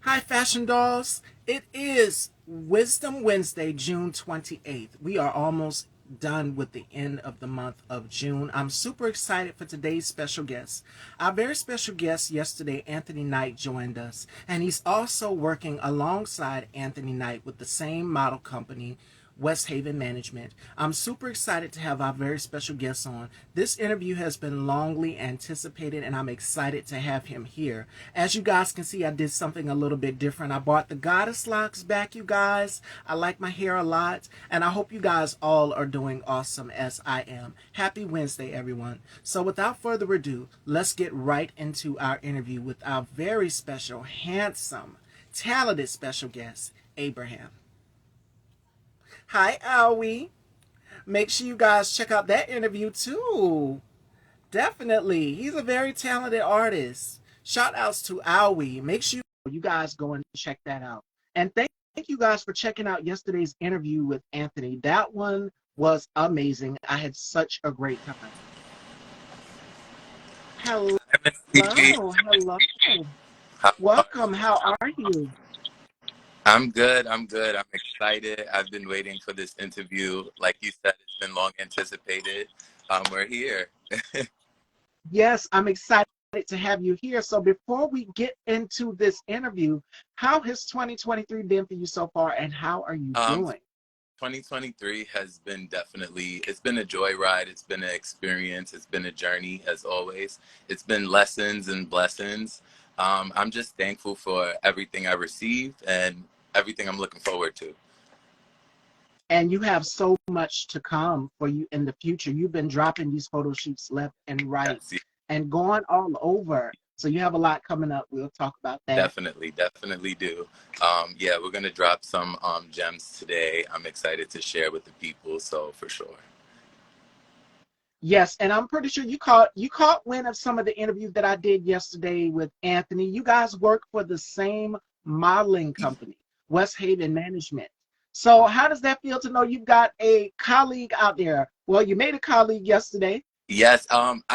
Hi, Fashion Dolls. It is Wisdom Wednesday, June 28th. We are almost done with the end of the month of June. I'm super excited for today's special guest. Our very special guest yesterday, Anthony Knight, joined us, and he's also working alongside Anthony Knight with the same model company, West Haven Management. I'm super excited to have our very special guest on. This interview has been longly anticipated, and I'm excited to have him here. As you guys can see, I did something a little bit different. I brought the goddess locks back, you guys. I like my hair a lot, and I hope you guys all are doing awesome as I am. Happy Wednesday, everyone. So without further ado, let's get right into our interview with our very special, handsome, talented special guest, Abraham. Hi, Owie. Make sure you guys check out that interview too. Definitely. He's a very talented artist. Shout outs to Owie. Make sure you guys go and check that out. And thank you guys for checking out yesterday's interview with Anthony. That one was amazing. I had such a great time. Hello, Hi, Stevie. hello. How are Welcome. you? How are you? I'm good. I'm good. I'm excited. I've been waiting for this interview. Like you said, it's been long anticipated. We're here. Yes, I'm excited to have you here. So before we get into this interview, how has 2023 been for you so far and how are you Um, doing? 2023 has been it's been a joyride. It's been an experience. It's been a journey, as always. It's been lessons and blessings. I'm just thankful for everything I received and everything I'm looking forward to. And you have so much to come for you in the future. You've been dropping these photo shoots left and right Yes, and going all over. So you have a lot coming up. We'll talk about that. definitely do. Yeah, we're gonna drop some gems today. I'm excited to share with the people, so for sure. Yes, and I'm pretty sure you caught wind of some of the interviews that I did yesterday with Anthony. You guys work for the same modeling company, West Haven Management. So how does that feel to know you've got a colleague out there? Well, you made a colleague yesterday. Yes,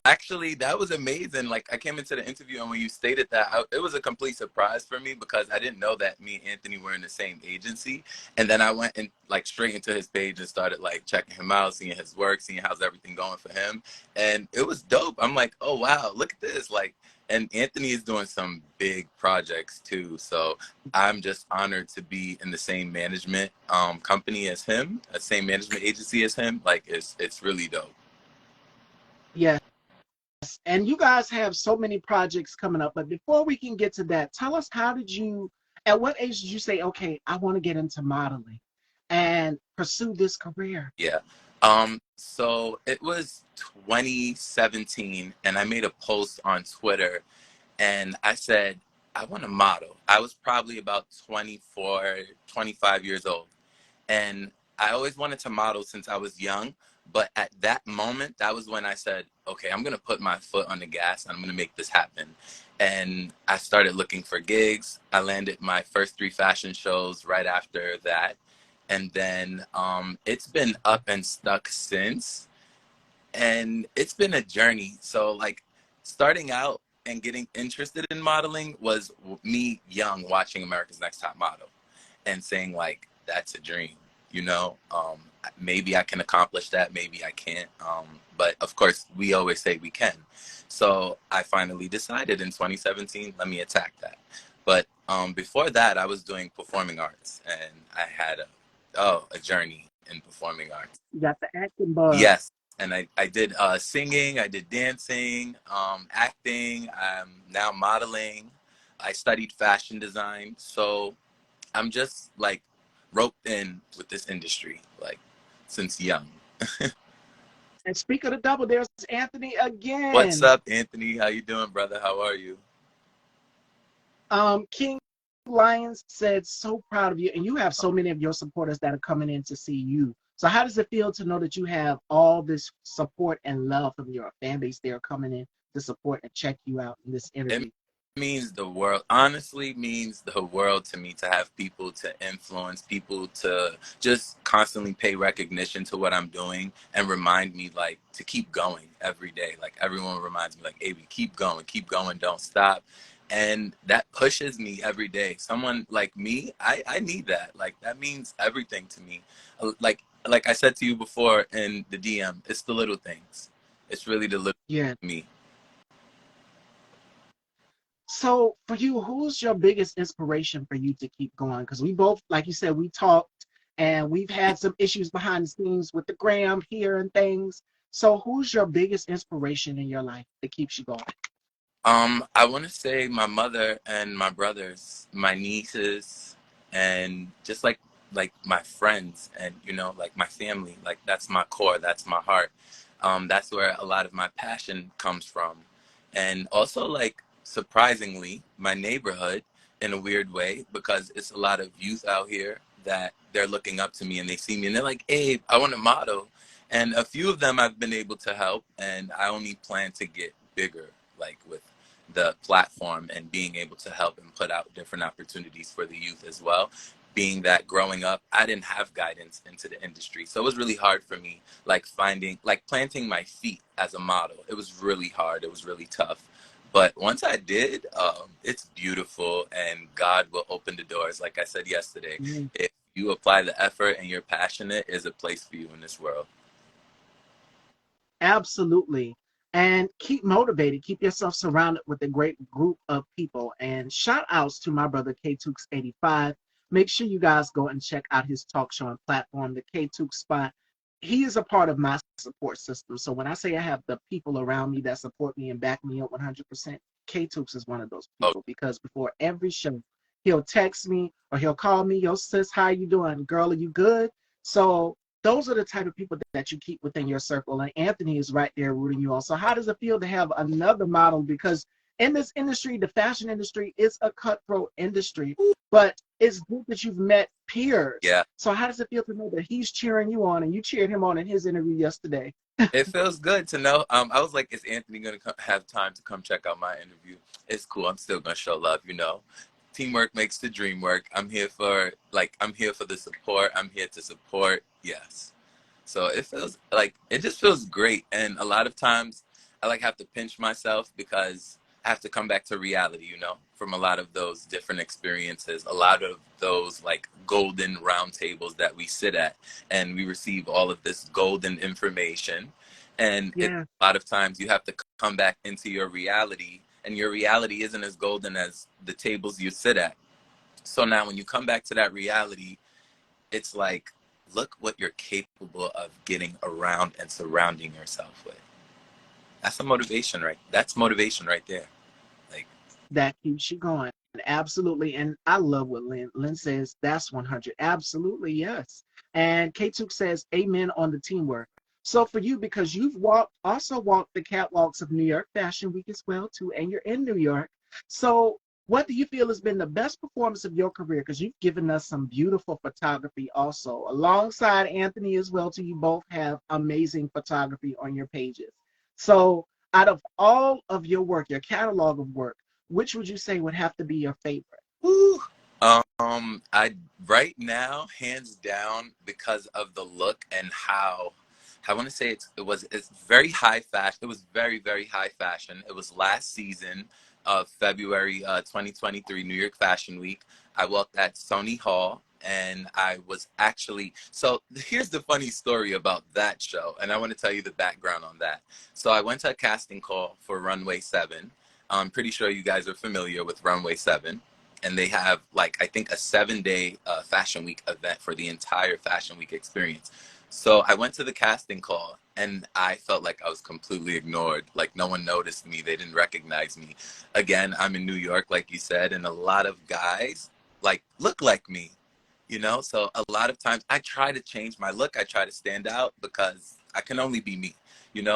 actually, that was amazing. Like, I came into the interview, and when you stated that, it was a complete surprise for me because I didn't know that me and Anthony were in the same agency. And then I went and like straight into his page and started like checking him out, seeing his work, seeing how's everything going for him. And it was dope. I'm like, oh wow, look at this. Like, and Anthony is doing some big projects too. So I'm just honored to be in the same management company as him, the same management agency as him. Like, it's really dope. Yes. And you guys have so many projects coming up. But before we can get to that, tell us at what age did you say, okay, I want to get into modeling and pursue this career? Yeah. So it was 2017, and I made a post on Twitter, and I said, I want to model. I was probably about 24, 25 years old. And I always wanted to model since I was young. But at that moment, that was when I said, okay, I'm going to put my foot on the gas and I'm going to make this happen. And I started looking for gigs. I landed my first three fashion shows right after that. And then it's been up and stuck since. And it's been a journey. So, like, starting out and getting interested in modeling was me young watching America's Next Top Model and saying like that's a dream, you know. Maybe I can accomplish that, maybe I can't, but of course we always say we can. So I finally decided in 2017, let me attack that. But before that I was doing performing arts, and I had a journey in performing arts. You got the acting bug. Yes, and I did singing, I did dancing, acting, I'm now modeling. I studied fashion design, so I'm just like roped in with this industry, like since young. And speak of the double, there's Anthony What's again. up, Anthony? How you doing, brother? How are you? King Lyons said, so proud of you. And you have so many of your supporters that are coming in to see you. So how does it feel to know that you have all this support and love from your fan base? They're coming in to support and check you out in this It interview. means the world. Honestly, means the world to me to have people to influence, people to just constantly pay recognition to what I'm doing and remind me like to keep going every day. Like everyone reminds me like, "Hey, keep going, don't stop." And that pushes me every day. Someone like me, I need that. Like that means everything to me. Like I said to you before in the DM, it's the little things. It's really the little Yeah. me. So for you, who's your biggest inspiration for you to keep going? Because we both, like you said, we talked and we've had some issues behind the scenes with the gram here and things. So who's your biggest inspiration in your life that keeps you going? I want to say my mother and my brothers, my nieces, and just like my friends and like my family. Like that's my core, that's my heart. That's where a lot of my passion comes from. And also like surprisingly, my neighborhood in a weird way because it's a lot of youth out here that they're looking up to me and they see me and they're like, "Abe, I want to model." And a few of them I've been able to help and I only plan to get bigger like with the platform and being able to help and put out different opportunities for the youth as well. Being that growing up, I didn't have guidance into the industry. So it was really hard for me, like finding, like planting my feet as a model. It was really hard. It was really tough. But once I did, it's beautiful and God will open the doors. Like I said yesterday, Mm. if you apply the effort and you're passionate, is a place for you in this world. Absolutely. And keep motivated. Keep yourself surrounded with a great group of people. And shout outs to my brother K Tooks 85. Make sure you guys go and check out his talk show and platform, the K Tooks Spot. He is a part of my support system. So when I say I have the people around me that support me and back me up 100%, K Tooks is one of those Oh, people because before every show, he'll text me or he'll call me, yo, sis, how you doing? Girl, are you good? So those are the type of people that you keep within your circle. And Anthony is right there rooting you on. So how does it feel to have another model? Because in this industry, the fashion industry is a cutthroat industry, but it's good that you've met peers. yeah. So how does it feel to know that he's cheering you on and you cheered him on in his interview yesterday? It feels good to know. I was like, is Anthony gonna have time to come check out my interview? It's cool. I'm still gonna show love. Teamwork makes the dream work. I'm here for the support. I'm here to support. Yes. So it just feels great. And a lot of times I like have to pinch myself because I have to come back to reality, from a lot of those different experiences, a lot of those like golden round tables that we sit at and we receive all of this golden information. And Yeah, a lot of times you have to come back into your reality and your reality isn't as golden as the tables you sit at. So now when you come back to that reality, it's like, look what you're capable of getting around and surrounding yourself with. That's motivation right there. Like, that keeps you going. Absolutely. And I love what Lynn. Lynn says that's 100. Absolutely, yes. And K2 says, Amen on the teamwork. So for you, because you've also walked the catwalks of New York Fashion Week as well, too, and you're in New York. So what do you feel has been the best performance of your career? Because you've given us some beautiful photography also. Alongside Anthony as well, too, you both have amazing photography on your pages. So out of all of your work, your catalog of work, which would you say would have to be your favorite? woo. I right now, hands down, because of the look and how I want to say it's very high fashion. It was very very high fashion. It was last season of February 2023 New York Fashion Week. I walked at Sony Hall and I was actually so here's the funny story about that show and I want to tell you the background on that. So I went to a casting call for Runway 7. I'm pretty sure you guys are familiar with Runway 7 and they have like I think a 7-day fashion week event for the entire fashion week experience. So I went to the casting call and I felt like I was completely ignored. Like no one noticed me. They didn't recognize me. Again, I'm in New York, like you said, and a lot of guys like look like me, So a lot of times I try to change my look. I try to stand out because I can only be me.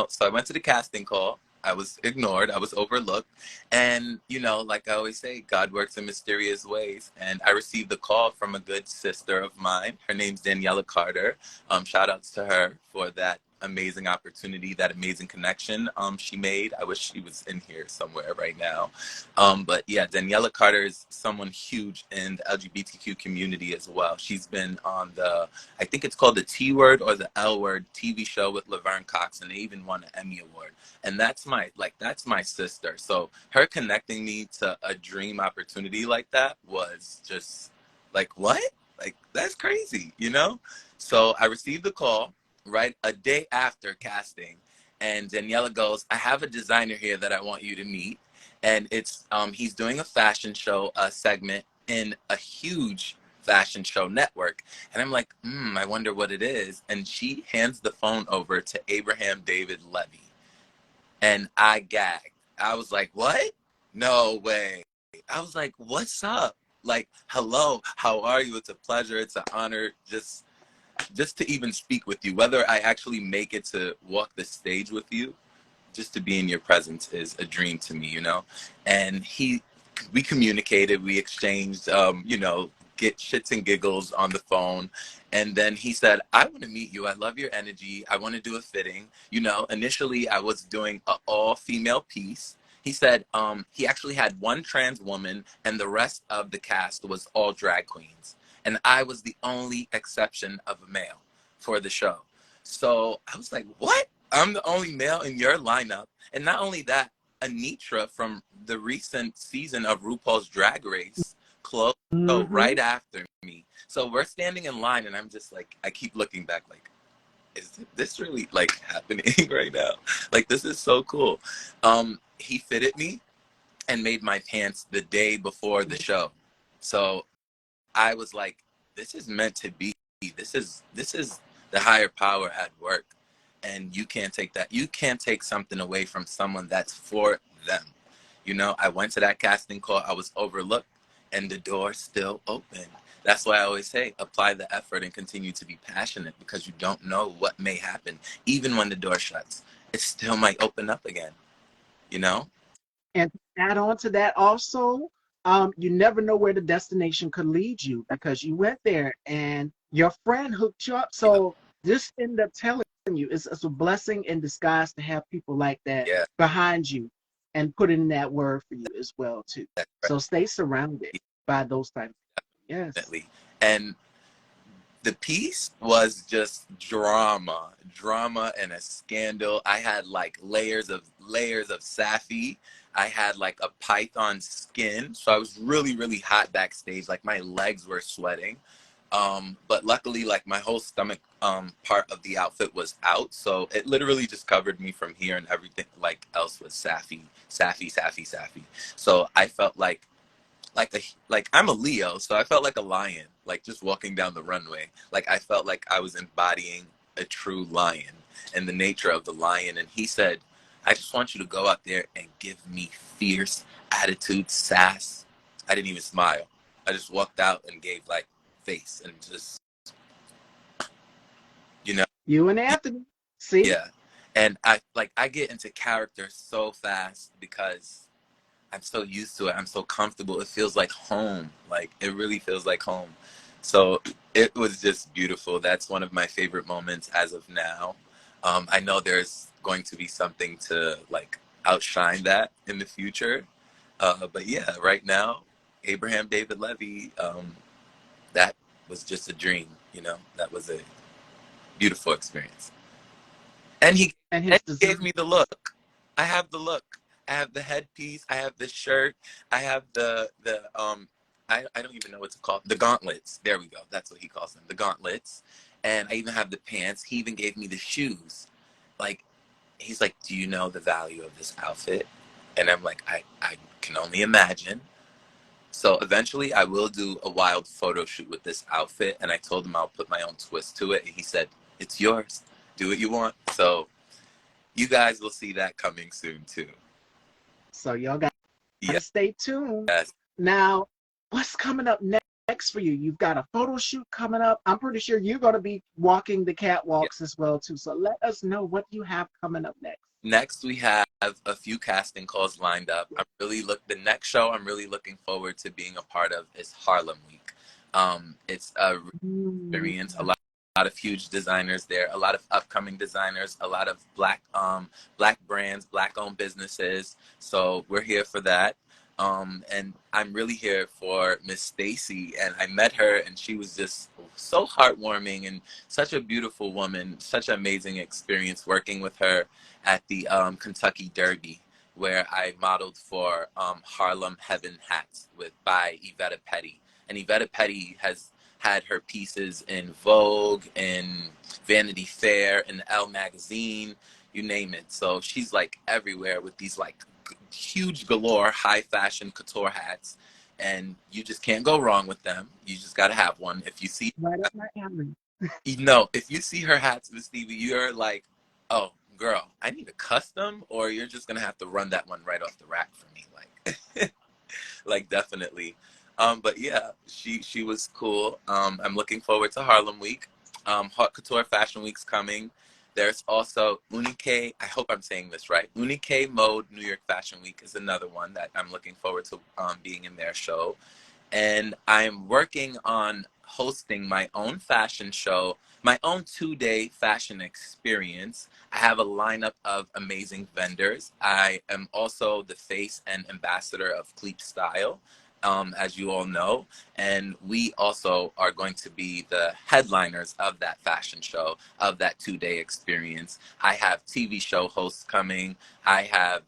So I went to the casting call. I was ignored. I was overlooked. And, like I always say, God works in mysterious ways. And I received a call from a good sister of mine. Her name's Daniela Carter. Shout outs to her for that amazing opportunity, that amazing connection she made. I wish she was in here somewhere right now. But yeah, Daniela Carter is someone huge in the LGBTQ community as well. She's been on the, I think it's called the T Word or the L Word TV show with Laverne Cox, and they even won an Emmy Award. And that's my sister. So her connecting me to a dream opportunity like that was just like, what? Like, that's crazy, you know? So I received the call right a day after casting, and Daniela goes, I have a designer here that I want you to meet. And it's he's doing a fashion show segment in a huge fashion show network. And I'm like, I wonder what it is. And she hands the phone over to Abraham David Levy. And I gagged. I was like, what? No way. I was like, what's up? Like, hello, how are you? It's a pleasure. It's an honor just to even speak with you. Whether I actually make it to walk the stage with you, just to be in your presence is a dream to me, you know? And we communicated, we exchanged, get shits and giggles on the phone. And then he said, I want to meet you. I love your energy. I want to do a fitting. You know, initially I was doing an all female piece. He said he actually had one trans woman and the rest of the cast was all drag queens. And I was the only exception of a male for the show. So I was like, what? I'm the only male in your lineup. And not only that, Anitra from the recent season of RuPaul's Drag Race closed the show Mm-hmm. right after me. So we're standing in line, and I'm just like, I keep looking back, like, is this really like happening right now? Like, this is so cool. He fitted me and made my pants the day before the show. So I was like, this is meant to be. This is the higher power at work. And you can't take that. You can't take something away from someone that's for them. You know, I went to that casting call, I was overlooked, and the door still open. That's why I always say apply the effort and continue to be passionate, because you don't know what may happen. Even when the door shuts, it still might open up again, you know? And to add on to that also, you never know where the destination could lead you because you went there and your friend hooked you up. Yeah. So this end up telling you it's a blessing in disguise to have people like that Yeah. behind you and put in that word for you as well too. That's right. So stay surrounded by those types. Yes. Definitely. And the piece was just drama and a scandal. I had like layers of Safi. I had like a python skin, so I was really hot backstage. Like my legs were sweating, but luckily like my whole stomach part of the outfit was out, so it literally just covered me from here, and everything like else was Safi. So I felt like I'm a Leo, so I felt like a lion, like just walking down the runway. Like I felt like I was embodying a true lion and the nature of the lion. And he said, I just want you to go out there and give me fierce attitude, sass. I didn't even smile. I just walked out and gave like face and just, you know, You and Anthony. See? yeah. And I get into character so fast because I'm so used to it. I'm so comfortable. It feels like home. Like it really feels like home. So it was just beautiful. That's one of my favorite moments as of now. I know there's going to be something to like outshine that in the future. But yeah, right now, Abraham David Levy, that was just a dream. You know, that was a beautiful experience. And he And and his he gave design. me the look. I have the look. I have the headpiece. I have the shirt. I have the. I don't even know what to call it. The gauntlets. There we go. That's what he calls them. The gauntlets. And I even have the pants. He even gave me the shoes. Like he's like, do you know the value of this outfit? And I'm like, I can only imagine. So eventually I will do a wild photo shoot with this outfit. And I told him I'll put my own twist to it. And he said, it's yours. Do what you want. So you guys will see that coming soon too. So y'all got to Yes. stay tuned. Now, what's coming up next for you? You've got a photo shoot coming up. I'm pretty sure you're going to be walking the Yeah. catwalks as well too. So let us know what you have coming up next. Next, we have a few casting calls lined up. The next show I'm really looking forward to being a part of is Harlem Week. It's a Mm. experience. A lot lot of huge designers there, a lot of upcoming designers, a lot of black brands, black owned businesses. So we're here for that. And I'm really here for Miss Stacy, and I met her, and she was just so heartwarming and such a beautiful woman. Such an amazing experience working with her at the Kentucky Derby, where I modeled for Harlem Heaven hats with by Yvette Petty. And Yvette Petty has had her pieces in Vogue, in Vanity Fair, in Elle magazine, you name it. So she's like everywhere with these like huge galore high fashion couture hats, and you just can't go wrong with them. You just got to have one. If you see, Right up my alley. if you see her hats, Miss Stevie, you're like, oh girl, I need a custom, or you're just gonna have to run that one right off the rack for me, like. Like definitely. But yeah, she was cool. I'm looking forward to Harlem Week. Haute Couture Fashion Week's coming. There's also Unike. I hope I'm saying this right. Unike Mode New York Fashion Week is another one that I'm looking forward to being in their show. And I'm working on hosting my own fashion show, my own 2 day fashion experience. I have a lineup of amazing vendors. I am also the face and ambassador of Cleep Style, as you all know. And we also are going to be the headliners of that fashion show, of that 2 day experience. I have TV show hosts coming. I have,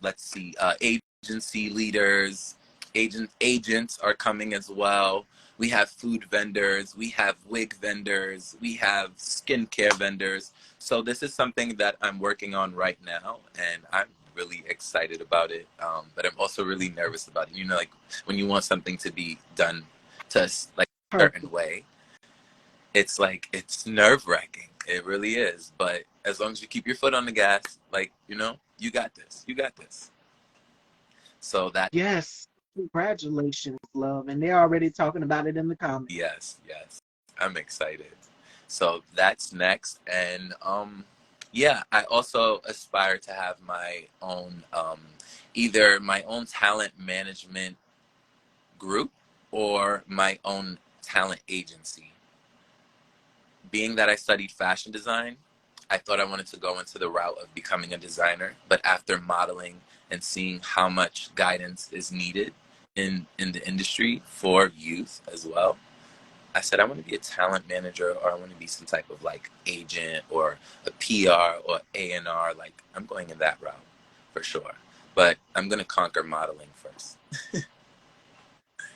let's see, agency leaders, agents are coming as well. We have food vendors, we have wig vendors, we have skincare vendors. So this is something that I'm working on right now, and I'm really excited about it. But I'm also really nervous about it. You know, like when you want something to be done to like a certain Perfect. way, it's like it's nerve wracking. It really is. But as long as you keep your foot on the gas, like you got this. You got this. So that Yes. Congratulations, love. And they're already talking about it in the comments. yes, yes. I'm excited. So that's next. And yeah, I also aspire to have my own either my own talent management group or my own talent agency. Being that I studied fashion design, I thought I wanted to go into the route of becoming a designer, but after modeling and seeing how much guidance is needed in the industry for youth as well, I said I want to be a talent manager, or I want to be some type of like agent or a PR or A&R. Like I'm going in that route for sure. But I'm gonna conquer modeling first.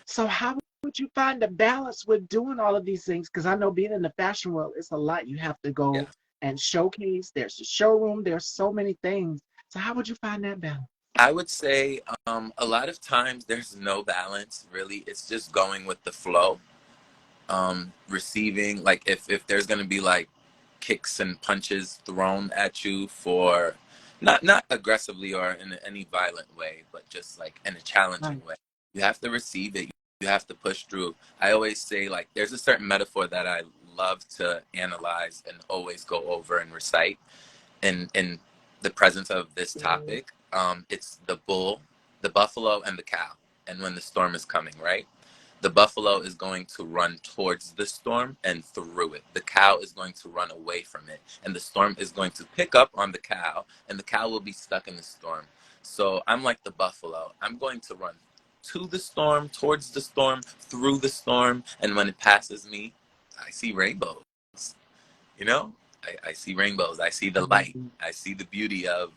So how would you find a balance with doing all of these things? Because I know being in the fashion world, it's a lot. You have to Yeah. go and showcase. There's a showroom. There's so many things. So how would you find that balance? I would say a lot of times there's no balance really. It's just going with the flow. Receiving like if there's gonna be like kicks and punches thrown at you for not aggressively or in any violent way, but just like in a challenging Right. way. You have to receive it. You have to push through. I always say like there's a certain metaphor that I love to analyze and always go over and recite in the presence of this topic. It's the bull, the buffalo, and the cow. And when the storm is coming, right? The buffalo is going to run towards the storm and through it. The cow is going to run away from it. And the storm is going to pick up on the cow, and the cow will be stuck in the storm. So I'm like the buffalo. I'm going to run to the storm, towards the storm, through the storm. And when it passes me, I see rainbows. You know, I see rainbows. I see the light. Mhm. I see the beauty of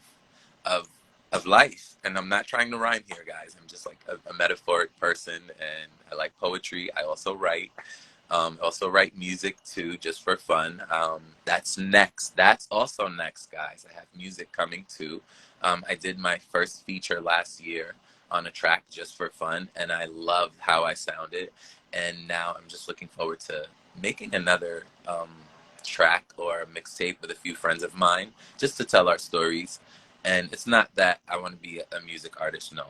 of life. And I'm not trying to rhyme here, guys. I'm just like a metaphoric person, and I like poetry. I also write. Also write music too, just for fun. That's next. That's also next, guys. I have music coming too. I did my first feature last year on a track just for fun, and I loved how I sounded. And now I'm just looking forward to making another track or mixtape with a few friends of mine just to tell our stories. And it's not that I want to be a music artist. No,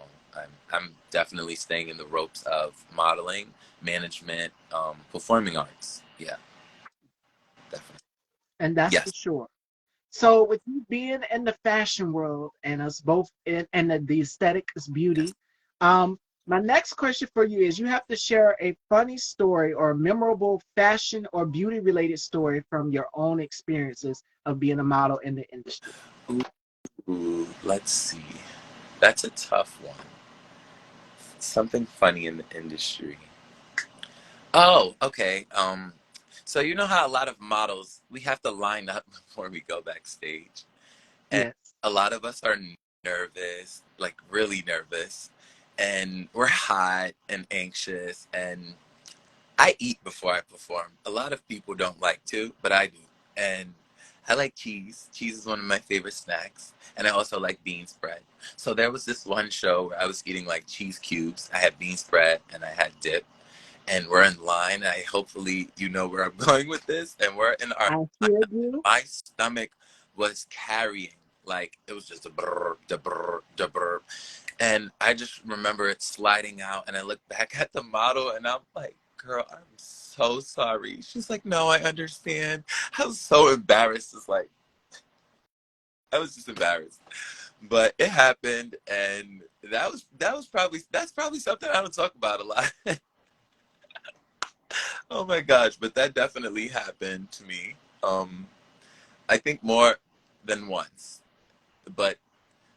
I'm definitely staying in the ropes of modeling, management, performing arts. Yeah, definitely. And that's for Yes. sure. So with you being in the fashion world and us both in and the aesthetic is Yes. beauty, My next question for you is you have to share a funny story or a memorable fashion or beauty related story from your own experiences of being a model in the industry. Ooh, let's see. That's a tough one. Something funny in the industry. Oh, okay. So you know how a lot of models we have to line up before we go backstage, and Yes. a lot of us are nervous, like really nervous, and we're hot and anxious. And I eat before I perform. A lot of people don't like to, but I do. And I like cheese. Cheese is one of my favorite snacks. And I also like bean spread. So there was this one show where I was eating like cheese cubes. I had bean spread and I had dip. And we're in line. I hopefully you know where I'm going with this. And we're in our I line. hear you. My stomach was carrying, like it was just a burp, da burp, da burp. And I just remember it sliding out, and I look back at the model, and I'm like, "Girl, I'm so sorry." She's like, "No, I understand." I was so embarrassed. It's like I was just embarrassed, but it happened, and that's probably something I don't talk about a lot. Oh my gosh, but that definitely happened to me. I think more than once, but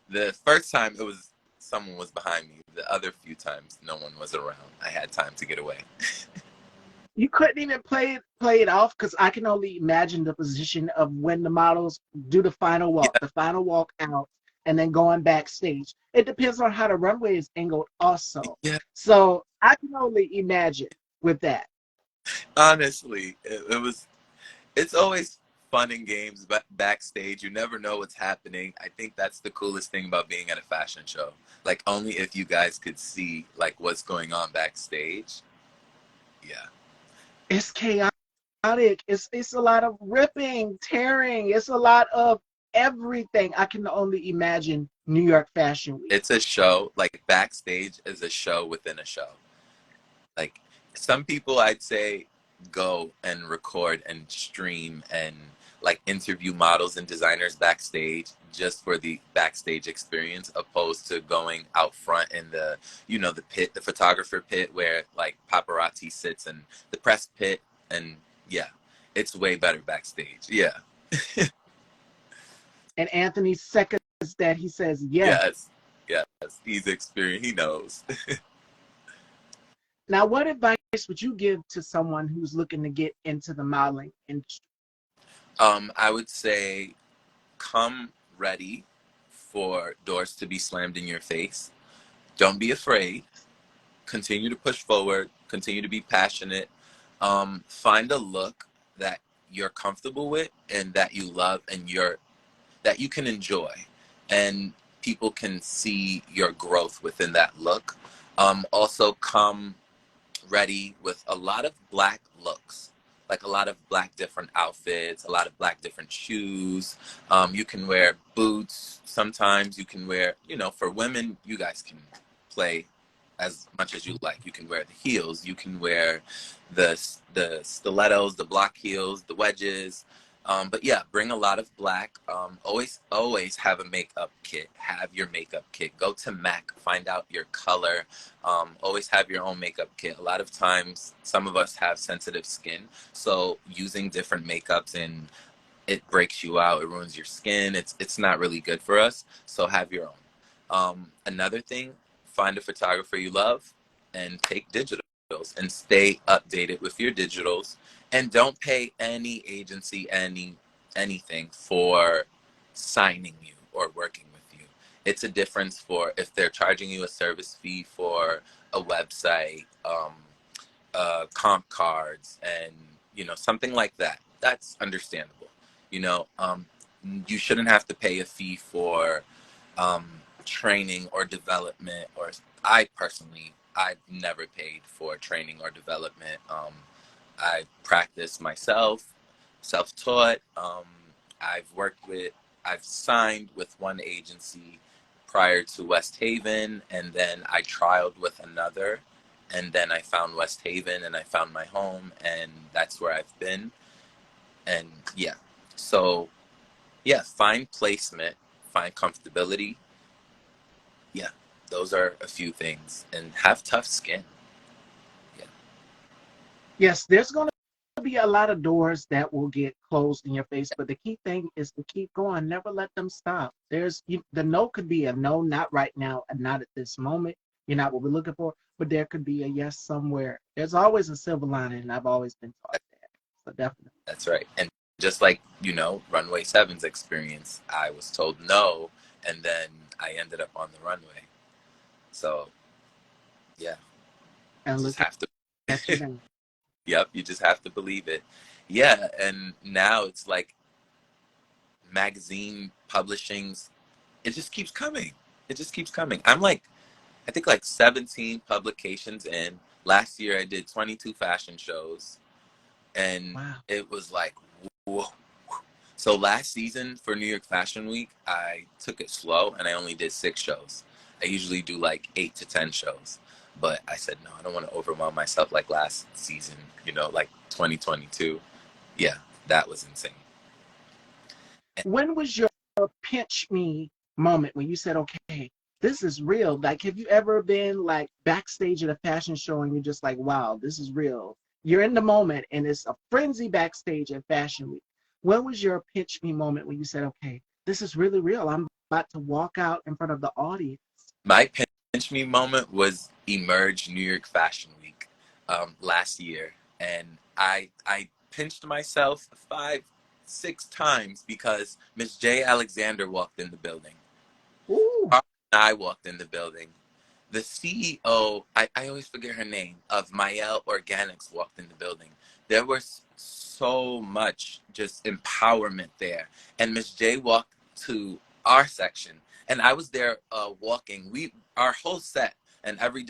the first time it was someone was behind me. The other few times no one was around. I had time to get away. You couldn't even play it off because I can only imagine the position of when the models do Yeah, the final walk out, and then going backstage. It depends on how the runway is angled, also. yeah. So I can only imagine with that. Honestly, it was. It's always fun and games backstage. You never know what's happening. I think that's the coolest thing about being at a fashion show. Like only if you guys could see like what's going on backstage. Yeah. It's chaotic. It's a lot of ripping, tearing. It's a lot of everything. I can only imagine New York Fashion Week. It's a show. Like backstage is a show within a show. Like some people I'd say go and record and stream and like interview models and designers backstage just for the backstage experience opposed to going out front in the the pit, the photographer pit where like paparazzi sits and the press pit. And yeah, it's way better backstage. Yeah. And Anthony seconds that. He says yes. Yes. Yes, he's experienced, he knows. Now, what advice would you give to someone who's looking to get into the modeling industry? I would say come ready for doors to be slammed in your face. Don't be afraid. Continue to push forward. Continue to be passionate. Find a look that you're comfortable with and that you love and that you can enjoy, and people can see your growth within that look. Also, come ready with a lot of black looks, like a lot of black different outfits, a lot of black different shoes. You can wear boots. Sometimes you can wear, for women, you guys can play as much as you like. You can wear the heels. You can wear the stilettos, the block heels, the wedges. But yeah, bring a lot of black. Always have a makeup kit. Have your makeup kit. Go to MAC. Find out your color. Always have your own makeup kit. A lot of times, some of us have sensitive skin, so using different makeups and it breaks you out. It ruins your skin. It's not really good for us. So have your own. Another thing, find a photographer you love and take digitals and stay updated with your digitals. And don't pay any agency anything for signing you or working with you. It's a difference for if they're charging you a service fee for a website, comp cards, and something like that. That's understandable. You know, um, you shouldn't have to pay a fee for um, training or development. Or I personally, I've never paid for training or development. I practice myself, self-taught. I've worked with, I've signed with one agency prior to West Haven, and then I trialed with another, and then I found West Haven, and I found my home, and that's where I've been. And yeah, so yeah, find placement, find comfortability. Yeah. those are a few things. And have tough skin. Yeah, Yes, there's going to be a lot of doors that will get closed in your face, but the key thing is to keep going. Never let them stop. The no could be a no, not right now, and not at this moment. You're not what we're looking for, but there could be a yes somewhere. There's always a silver lining, and I've always been taught that. So definitely. that's right. And just like, Runway Seven's experience, I was told no, and then I ended up on the runway. So yeah, And just look have to. at you now. Yep, you just have to believe it. Yeah, and now it's like magazine publishings. It just keeps coming. It just keeps coming. I'm like, I think like 17 publications in. Last year I did 22 fashion shows, and Wow. it was like, whoa. So last season for New York Fashion Week, I took it slow and I only did 6 shows. I usually do like 8 to 10 shows. But I said, no, I don't want to overwhelm myself like last season, like 2022. Yeah, that was insane. When was your pinch me moment when you said, okay, this is real? Like, have you ever been like backstage at a fashion show and you're just like, wow, this is real? You're in the moment and it's a frenzy backstage at Fashion Week. When was your pinch me moment when you said, okay, this is really real? I'm about to walk out in front of the audience. My pinch me moment was Emerge New York Fashion Week last year. And I pinched myself 5, 6 times because Miss J. Alexander walked in the building. Ooh, And I walked in the building. The CEO, I always forget her name, of Mael Organics walked in the building. There was so much just empowerment there. And Miss J walked to our section, and I was there walking. Our whole set and every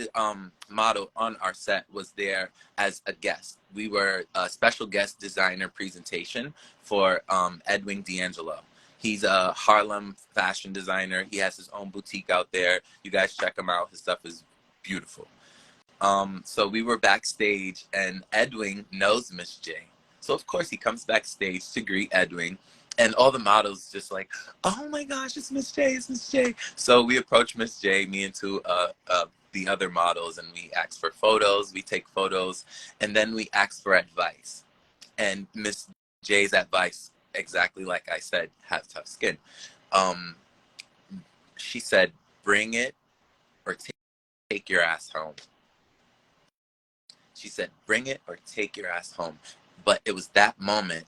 model on our set was there as a guest. We were a special guest designer presentation for Edwin D'Angelo. He's a Harlem fashion designer. He has his own boutique out there. You guys check him out. His stuff is beautiful. So we were backstage, and Edwin knows Miss J. So of course he comes backstage to greet Edwin, and all the models just like, oh my gosh, it's Miss J, it's Miss J. So we approach Miss J, me and two the other models, and we ask for photos. We take photos, and then we ask for advice. And Miss J's advice, exactly like I said, have tough skin. Um, she said, bring it or take your ass home. She said, bring it or take your ass home. But it was that moment.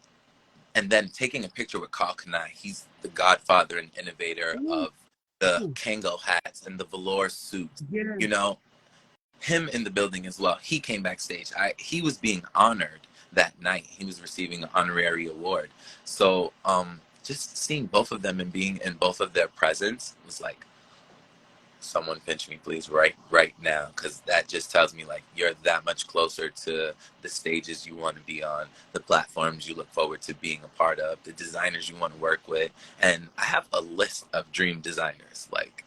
And then taking a picture with Carl Kanai, he's the godfather and innovator ooh, of the Kango hats and the velour suits. yeah. You know, him in the building as well. He came backstage. He was being honored that night. He was receiving an honorary award. So just seeing both of them and being in both of their presence was like, someone pinch me please right now, because that just tells me like you're that much closer to the stages you want to be on, the platforms you look forward to being a part of, the designers you want to work with. And I have a list of dream designers, like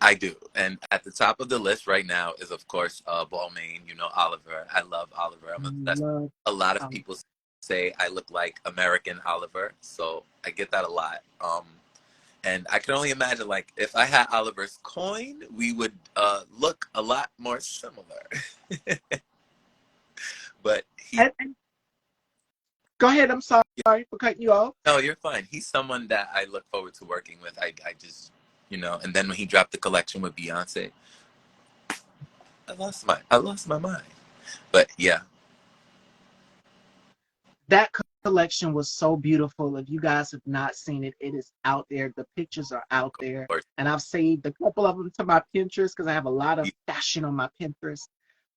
I do. And at the top of the list right now is, of course, Balmain, Oliver. I love Oliver. I That's love a lot of um, people say I look like American Oliver. So I get that a lot. And I can only imagine, like, if I had Oliver's coin, we would look a lot more similar. But and go ahead. I'm sorry for cutting you off. no, you're fine. He's someone that I look forward to working with. I just, and then when he dropped the collection with Beyonce, I lost my mind. But yeah, That collection was so beautiful. If you guys have not seen it, it is out there. The pictures are out of there. course. And I've saved a couple of them to my Pinterest because I have a lot of fashion on my Pinterest.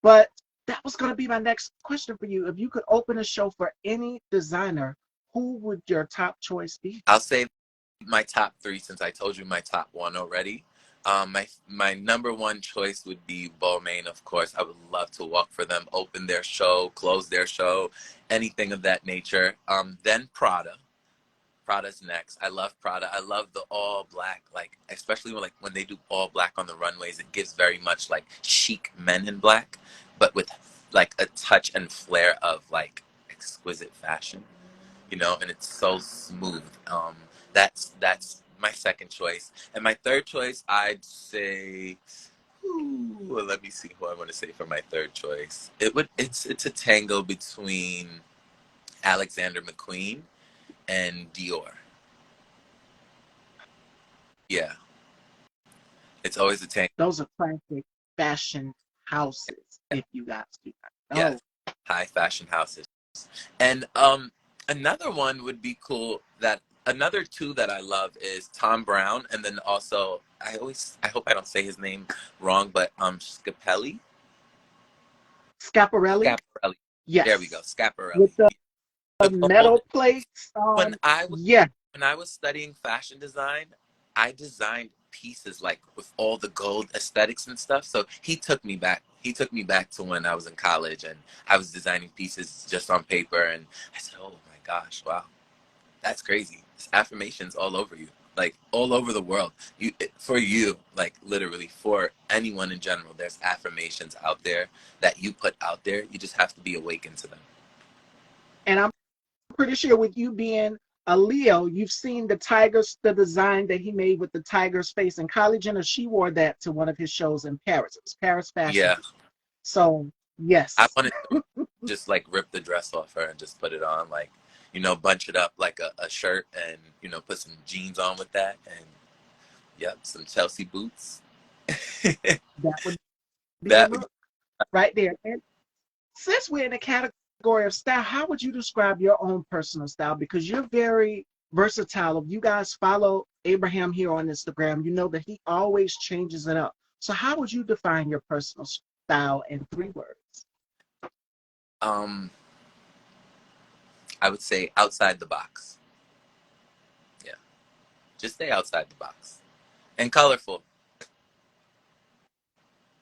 But that was going to be my next question for you. If you could open a show for any designer, who would your top choice be? I'll say my top three, since I told you my top one already. My number one choice would be Balmain, of course. I would love to walk for them, open their show, close their show, anything of that nature. Then Prada. Prada's next. I love Prada. I love the all black, like especially when they do all black on the runways. It gives very much like chic men in black, but with like a touch and flair of like exquisite fashion, and it's so smooth. That's my second choice. And my third choice, I'd say, ooh, let me see who I want to say for my third choice. It's a tango between Alexander McQueen and Dior. Yeah, it's always a tango. Those are classic fashion houses, if you guys do not Yes, know. high fashion houses. And another one would be cool that another two that I love is Tom Brown, and then also I hope I don't say his name wrong, but Scapelli. Scaparelli, Scaparelli. There we go. yes. With Scaparelli. the The gold. metal plates When on. I was Yeah, when I was studying fashion design, I designed pieces like with all the gold aesthetics and stuff. So he took me back. He took me back to when I was in college and I was designing pieces just on paper. And I said, "Oh my gosh, wow, that's crazy! It's affirmations all over you, like all over the world. For you, like literally for anyone in general. There's affirmations out there that you put out there. You just have to be awakened to them." and I'm pretty sure with you being a Leo, you've seen the design that he made with the tiger's face in college, and she wore that to one of his shows in Paris. It was Paris Fashion Yeah, Week. So I yes, wanted to just like rip the dress off her and just put it on, like, bunch it up like a shirt and, put some jeans on with that and, yep, some Chelsea boots. that would be the That would, look right there. And since we're in the category of style, how would you describe your own personal style? Because you're very versatile. If you guys follow Abraham here on Instagram, you know that he always changes it up. So how would you define your personal style in 3 words? um, I would say outside the box. Yeah. Just stay outside the box. And colorful.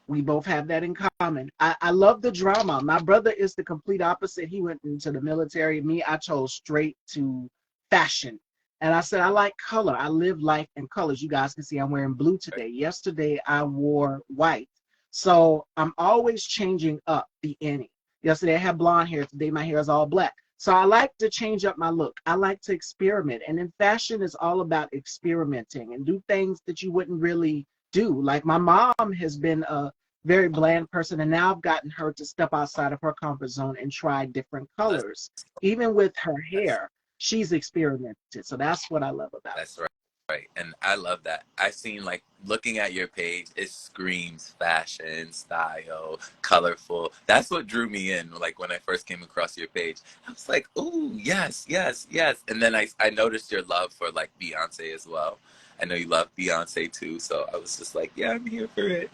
We both have that in common. I love the drama. My brother is the complete opposite. He went into the military. Me, I chose straight to fashion. And I said, I like color. I live life in colors. You guys can see I'm wearing blue today. Yesterday, I wore white. So I'm always changing up the inning. Yesterday, I had blonde hair. Today, my hair is all black. So I like to change up my look. I like to experiment. And in fashion, is all about experimenting and do things that you wouldn't really do. Like my mom has been a very bland person, and now I've gotten her to step outside of her comfort zone and try different That's, colors. Even with her that's, hair, she's experimented. So that's what I love about that's right. Right. And I love that. I've seen, like, looking at your page, it screams fashion, style, colorful. That's what drew me in. Like when I first came across your page, I was like, "Oh, yes, yes, yes." And then I noticed your love for like Beyonce as well. I know you love Beyonce too. So I was just like, yeah, I'm here for it.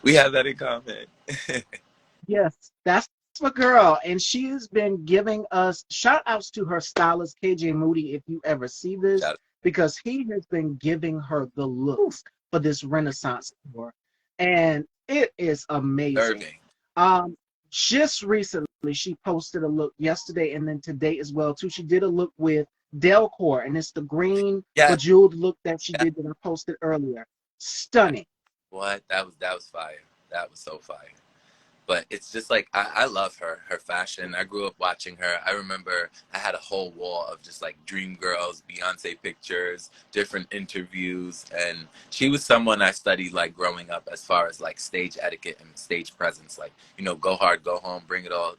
We have that in common. it. Yes, that's my girl. And she's been giving us shout outs to her stylist, KJ Moody, if you ever see this, Shout because he has been giving her the out. looks for this Renaissance tour. And it is amazing. Irving. Um, just recently, she posted a look yesterday and then today as well too. She did a look with Delcore, and it's the green Yeah, bejeweled look that she yeah. did that I posted earlier. Stunning. What? That was fire. That was so fire. But it's just like I love her fashion. I grew up watching her. I remember I had a whole wall of just like dream girls, Beyonce pictures, different interviews, and she was someone I studied like growing up as far as like stage etiquette and stage presence. Like, go hard, go home, bring it all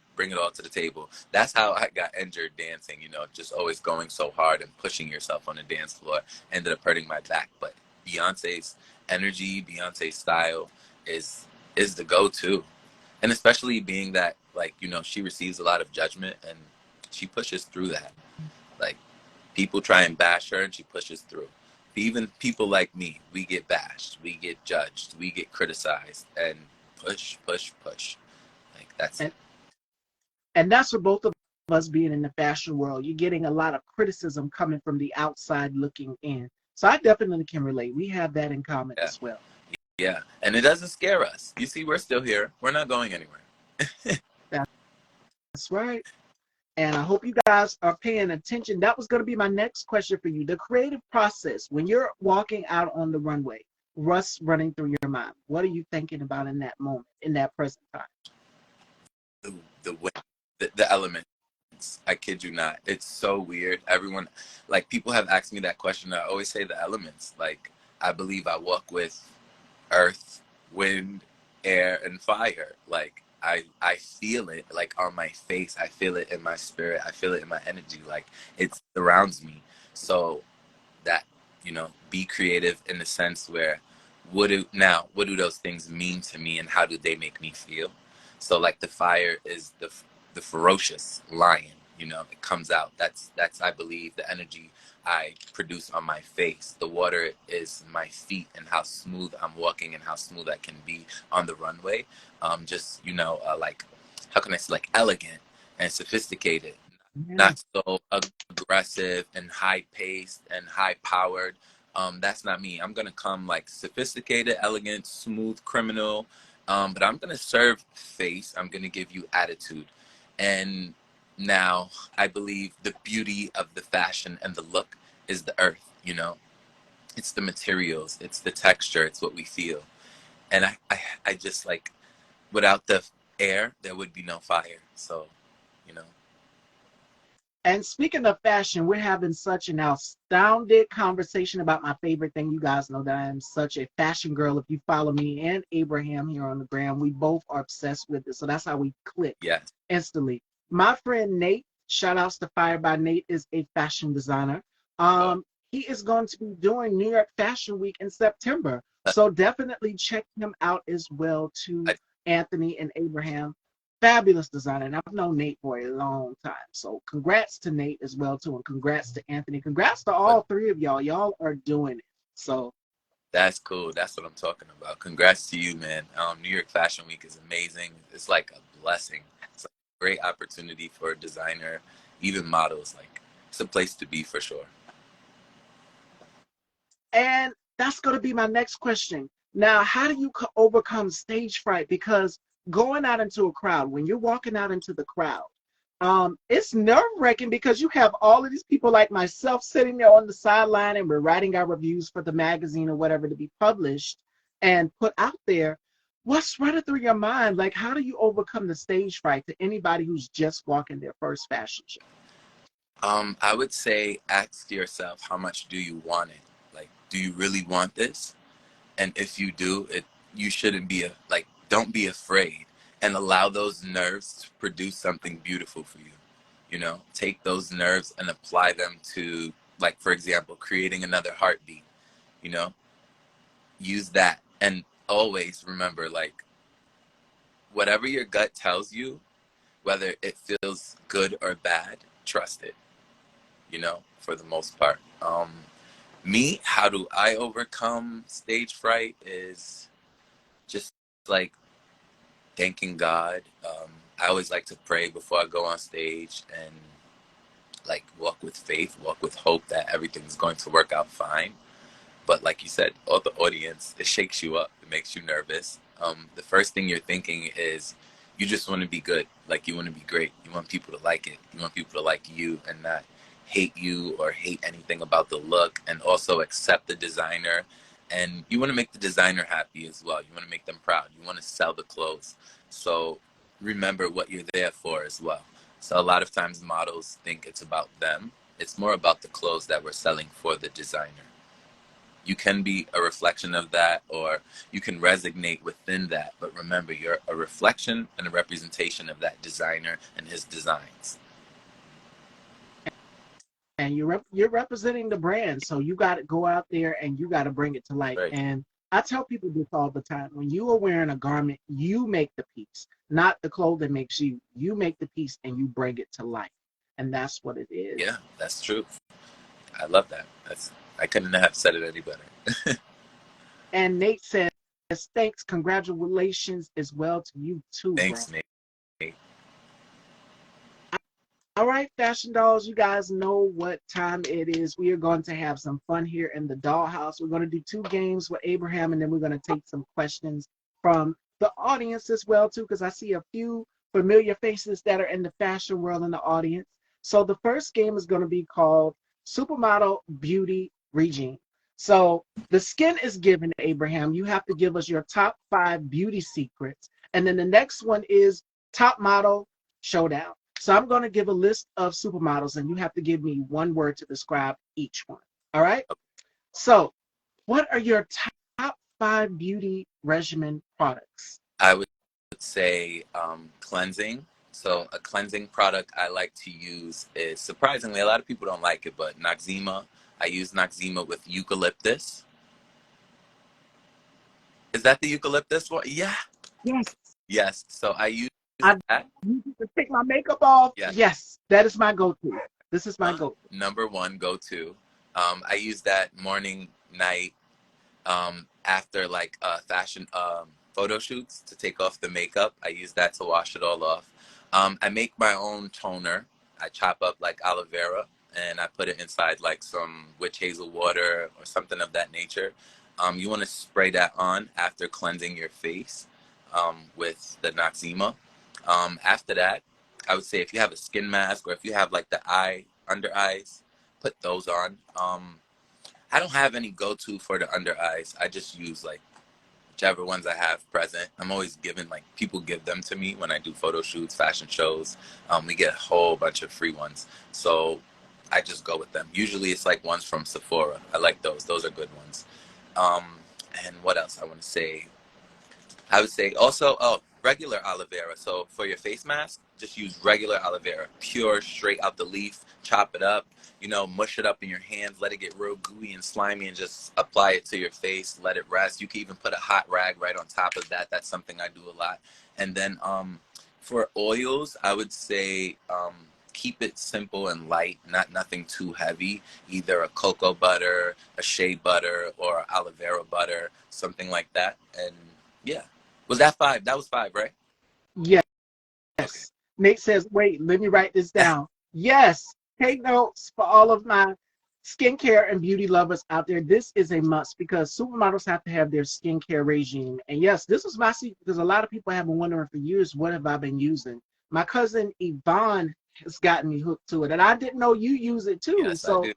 to the table. That's how I got injured dancing. Just always going so hard and pushing yourself on the dance floor ended up hurting my back. But Beyonce's energy, Beyonce's style is the go-to, and especially being that, like, she receives a lot of judgment and she pushes through that. Like, people try and bash her and she pushes through. Even people like me, we get bashed, we get judged, we get criticized, and push, push, push. Like, that's it. And and that's for both of us being in the fashion world. You're getting a lot of criticism coming from the outside looking in. So I definitely can relate. We have that in common Yeah, as well. yeah, and it doesn't scare us. You see, we're still here, we're not going anywhere. That's right. And I hope you guys are paying attention. That was going to be my next question for you. The creative process, when you're walking out on the runway, what's running through your mind? What are you thinking about in that moment, in that present time? The, the, the elements. I kid you not. It's so weird. Everyone, like, people have asked me that question. I always say the elements. Like, I believe I walk with earth, wind, air, and fire. Like, I feel it, like, on my face. I feel it in my spirit. I feel it in my energy. Like, it surrounds me. So that, be creative in the sense where what do those things mean to me and how do they make me feel? So like the fire is the ferocious lion, it comes out. That's I believe the energy I produce on my face. The water is my feet and how smooth I'm walking and how smooth I can be on the runway. Just like, how can I say, like, elegant and sophisticated, Yeah. not so aggressive and high paced and high powered. That's not me. I'm gonna come like sophisticated, elegant, smooth criminal. But I'm gonna serve face. I'm gonna give you attitude. And now I believe the beauty of the fashion and the look is the earth, It's the materials, it's the texture, it's what we feel. And I just like, without the air, there would be no fire. So, you know, And speaking of fashion, we're having such an astounded conversation about my favorite thing. You guys know that I am such a fashion girl. If you follow me and Abraham here on the gram, we both are obsessed with it. So that's how we click yes. instantly. My friend Nate, shout outs to Fire by Nate, is a fashion designer. Oh, He is going to be doing New York Fashion Week in September. So definitely check him out as well too, I, Anthony and Abraham. Fabulous designer, and I've known Nate for a long time. So congrats to Nate as well too, and congrats to Anthony. Congrats to but all three of y'all. Y'all are doing it. So that's cool. That's what I'm talking about. Congrats to you, man. New York Fashion Week is amazing. It's like a blessing. It's like a great opportunity for a designer, even models. Like, it's a place to be for sure. and that's going to be my next question. Now, how do you overcome stage fright? Because going out into a crowd, when you're walking out into the crowd, it's nerve wracking because you have all of these people like myself sitting there on the sideline and we're writing our reviews for the magazine or whatever to be published and put out there. What's running through your mind? Like, how do you overcome the stage fright to anybody who's just walking their first fashion show? I would say ask yourself, how much do you want it? Like, do you really want this? And if you do, you shouldn't be like, don't be afraid and allow those nerves to produce something beautiful for you. Take those nerves and apply them to, like, for example, creating another heartbeat. You know, use that, and always remember, like, whatever your gut tells you, whether it feels good or bad, trust it. For the most part. Me, how do I overcome stage fright is just like thanking God. I always like to pray before I go on stage and like walk with faith, walk with hope that everything's going to work out fine. But like you said, all the audience, it shakes you up. It makes you nervous. The first thing you're thinking is you just want to be good. Like, you want to be great. You want people to like it. You want people to like you and not hate you or hate anything about the look, and also accept the designer. And you want to make the designer happy as well. You want to make them proud. You want to sell the clothes. So remember what you're there for as well. So a lot of times models think it's about them. It's more about the clothes that we're selling for the designer. You can be a reflection of that, or you can resonate within that, but remember, you're a reflection and a representation of that designer and his designs. And you're representing the brand, so you got to go out there and you got to bring it to life. Right. And I tell people this all the time: when you are wearing a garment, you make the piece, not the clothing makes you. You make the piece and you bring it to life, and that's what it Yeah, is. that's true. I love that. I couldn't have said it any better. And Nate says, "Thanks, congratulations as well to you too, bro." Thanks, Nate. All right, fashion dolls, you guys know what time it is. We are going to have some fun here in the dollhouse. We're going to do two games with Abraham, and then we're going to take some questions from the audience as well, too, because I see a few familiar faces that are in the fashion world in the audience. So the first game is going to be called Supermodel Beauty Regime. So the skin is given, Abraham. You have to give us your top 5 beauty secrets. And then the next one is Top Model Showdown. So I'm going to give a list of supermodels, and you have to give me one word to describe each one. All right. So, what are your top five beauty regimen products? I would say cleansing. So a cleansing product I like to use is, surprisingly, a lot of people don't like it, but Noxzema. I use Noxzema with eucalyptus. Is that the eucalyptus one? Yeah. Yes, Yes. So I use I that. use it to take my makeup off. Yeah. Yes, that is my go-to. This is my go-to. Number one go to. I use that morning, night, after like fashion photo shoots to take off the makeup. I use that to wash it all off. I make my own toner. I chop up like aloe vera and I put it inside like some witch hazel water or something of that nature. You want to spray that on after cleansing your face with the Noxzema. After that, I would say if you have a skin mask or if you have like the under eyes, put those on. I don't have any go-to for the under eyes. I just use like whichever ones I have present. I'm always giving, like, people give them to me when I do photo shoots, fashion shows. We get a whole bunch of free ones. So I just go with them. Usually it's like ones from Sephora. I like those. Those are good ones. Um, and what else I want to say? I would say also, oh, regular aloe vera. So for your face mask, just use regular aloe vera, pure, straight out the leaf. Chop it up, mush it up in your hands, let it get real gooey and slimy, and just apply it to your face. Let it rest. You can even put a hot rag right on top of that. That's something I do a lot. And then for oils, I would say keep it simple and light, not nothing too heavy. Either a cocoa butter, a shea butter, or aloe vera butter, something like that. And yeah. Was that five? That was five, right? Yes. Okay. Nate says, wait, let me write this down. Yes. Take notes for all of my skincare and beauty lovers out there. This is a must because supermodels have to have their skincare regime. And yes, this was my secret because a lot of people have been wondering for years, what have I been using? My cousin Yvonne has gotten me hooked to it. And I didn't know you use it too. Yes, I So do.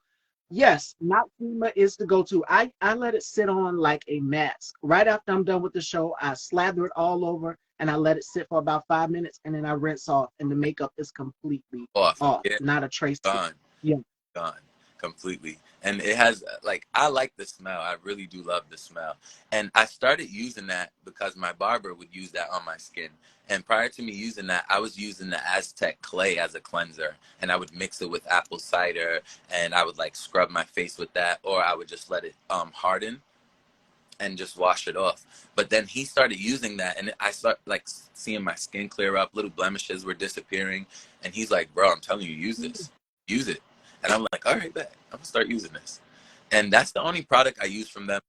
yes, Noxzema is the go-to. I let it sit on like a mask. Right after I'm done with the show, I slather it all over and I let it sit for about 5 minutes and then I rinse off and the makeup is completely Off. off, Yeah, not a trace. gone. Yeah. Gone completely. And it has, like, I like the smell. I really do love the smell. And I started using that because my barber would use that on my skin. And prior to me using that, I was using the Aztec clay as a cleanser, and I would mix it with apple cider, and I would like scrub my face with that, or I would just let it harden and just wash it off. But then he started using that, and I start like seeing my skin clear up, little blemishes were disappearing, and he's like, "Bro, I'm telling you, use this, use it." And I'm like, "All right, bet I'm gonna start using this." And that's the only product I use from them.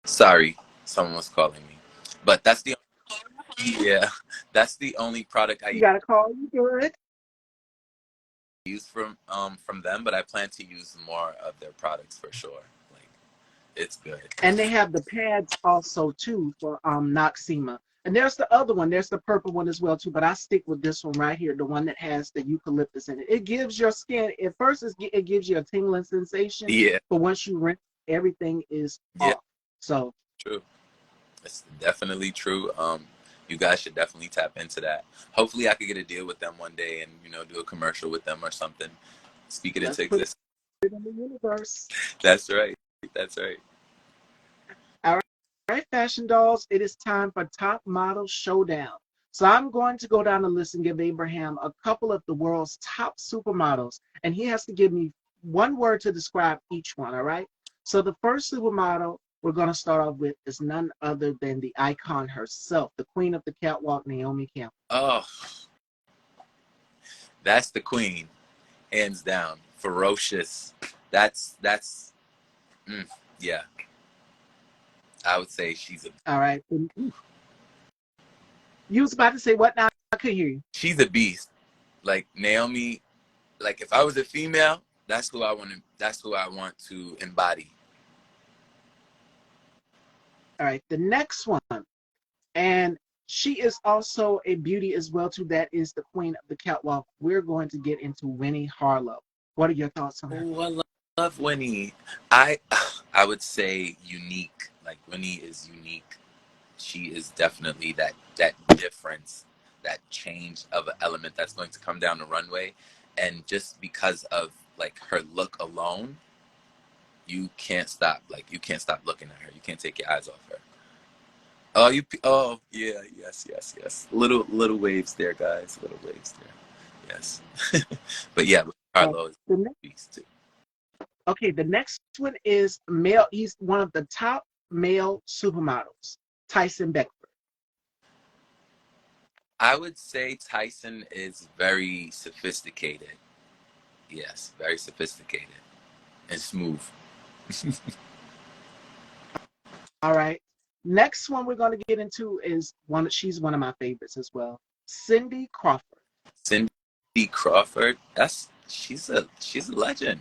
Sorry, someone was calling me, but that's the yeah, that's the only product You got to call you good. use from them. But I plan to use more of their products for sure. Like, it's good. And they have the pads also too for Noxzema. And there's the other one. There's the purple one as well too. But I stick with this one right here, the one that has the eucalyptus in it. It gives your skin at first it gives you a tingling sensation, Yeah, but once you rinse, everything is yeah, off. So true. It's definitely true. You guys should definitely tap into that. Hopefully, I could get a deal with them one day and do a commercial with them or something. Speak it let's into put existence. it in the universe. That's right. That's right. All right, fashion dolls, it is time for Top Model Showdown. So I'm going to go down the list and give Abraham a couple of the world's top supermodels, and he has to give me one word to describe each one, all right? So the first supermodel we're going to start off with is none other than the icon herself, the queen of the catwalk, Naomi Campbell. Oh, that's the queen, hands down. Ferocious. That's mm, yeah. I would say All right. You was about to say what now? I couldn't hear you. she's a beast. Like Naomi. Like if I was a female, that's who I want to. That's who I want to embody. All right. The next one. And she is also a beauty as well too. That is the queen of the catwalk. We're going to get into Winnie Harlow. What are your thoughts on her? Oh, I love Winnie. I I would say unique. Like Winnie is unique. She is definitely that difference. that change of an element that's going to come down the runway, and just because of like her look alone, you can't stop looking at her. You can't take your eyes off her. Oh, oh yeah, yes. Little waves there, guys. Little waves there. Yes. But yeah, Uh, Harlow is the a beast too. Okay, the next one is male. He's one of the top male supermodels, Tyson Beckford. I would say Tyson is very sophisticated. Yes, very sophisticated and smooth. All right. Next one we're going to get into is one. She's one of my favorites as well, Cindy Crawford. Cindy Crawford, she's a legend.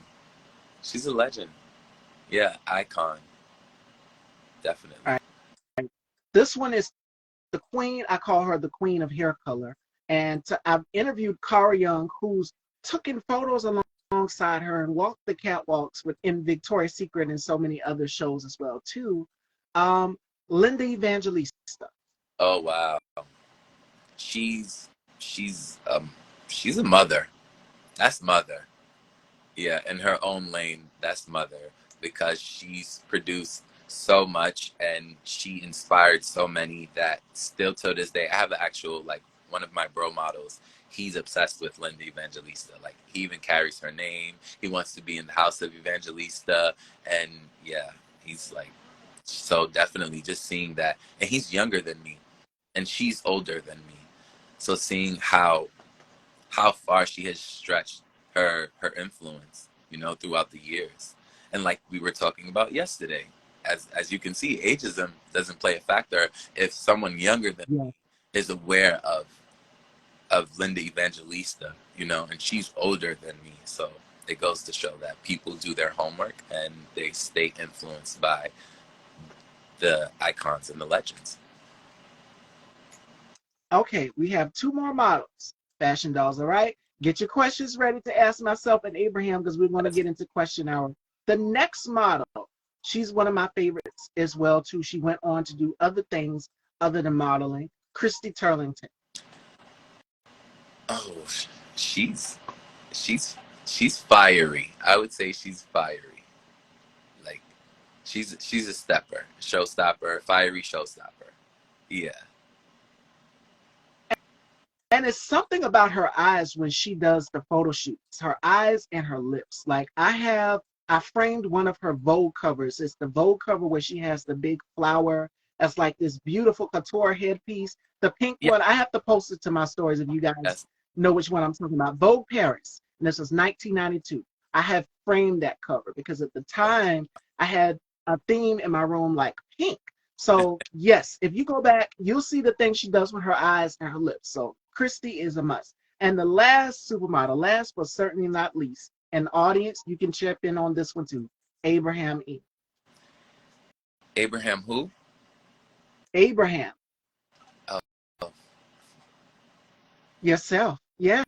She's a legend. Yeah, icon, All definitely. right. This one is the queen. I call her the queen of hair color. And I've interviewed Cara Young, who's taken photos alongside her and walked the catwalks in Victoria's Secret and so many other shows as well too. Um, Linda Evangelista. Oh wow, she's she's um she's a mother. That's mother. Yeah, in her own lane, that's mother, because she's produced so much and she inspired so many that still to this day, I have an actual, like, one of my bro models. He's obsessed with Linda Evangelista. Like, he even carries her name. He wants to be in the house of Evangelista. And yeah, he's like, so definitely just seeing that. And he's younger than me and she's older than me. So seeing how far she has stretched her influence, throughout the years. And like we were talking about yesterday, as you can see, ageism doesn't play a factor if someone younger than Yeah. me is aware of Linda Evangelista, and she's older than me. So it goes to show that people do their homework and they stay influenced by the icons and the legends. Okay, we have two more models, fashion dolls. All right, get your questions ready to ask myself and Abraham because we're going to That's get into question hour. The next model, she's one of my favorites as well too. She went on to do other things other than modeling. Christy Turlington. oh, she's she's fiery. I would say she's fiery. Like she's a stepper, showstopper, fiery showstopper. Yeah. And it's something about her eyes when she does the photo shoots, her eyes and her lips. Like I framed one of her Vogue covers. It's the Vogue cover where she has the big flower as like this beautiful couture headpiece. The pink Yeah. one, I have to post it to my stories if you guys Yes. know which one I'm talking about. Vogue Paris. And this was 1992. I have framed that cover because at the Oh, time I had a theme in my room like pink. So yes, if you go back, you'll see the things she does with her eyes and her lips. So Christy is a must. And the last supermodel, last but certainly not least, and audience, you can chip in on this one too. Abraham E. Abraham who? Abraham, Oh, oh. yourself. Yes.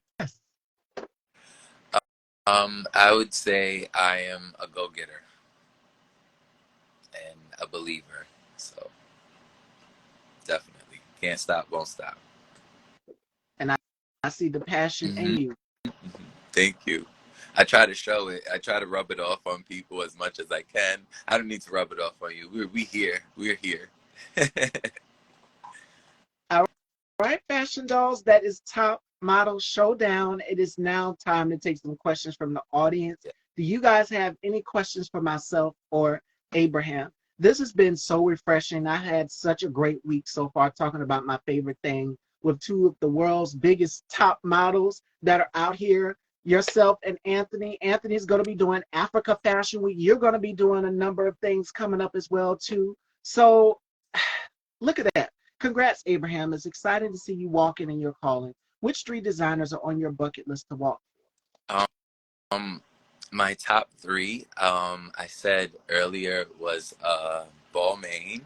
I would say I am a go-getter and a believer. So definitely can't stop, won't stop. And I see the passion in Hmm. you. Thank you. I try to show it. I try to rub it off on people as much as I can. I don't need to rub it off on you. We here. We're here. All right, fashion dolls, that is top model showdown. It is now time to take some questions from the audience. Do you guys have any questions for myself or Abraham? This has been so refreshing. I had such a great week so far talking about my favorite thing with two of the world's biggest top models that are out here. Yourself and Anthony. Anthony's going to be doing Africa Fashion Week. You're going to be doing a number of things coming up as well too. So look at that. Congrats, Abraham. It's exciting to see you walking in your calling. Which three designers are on your bucket list to walk? um, my top three, I said earlier, was Balmain,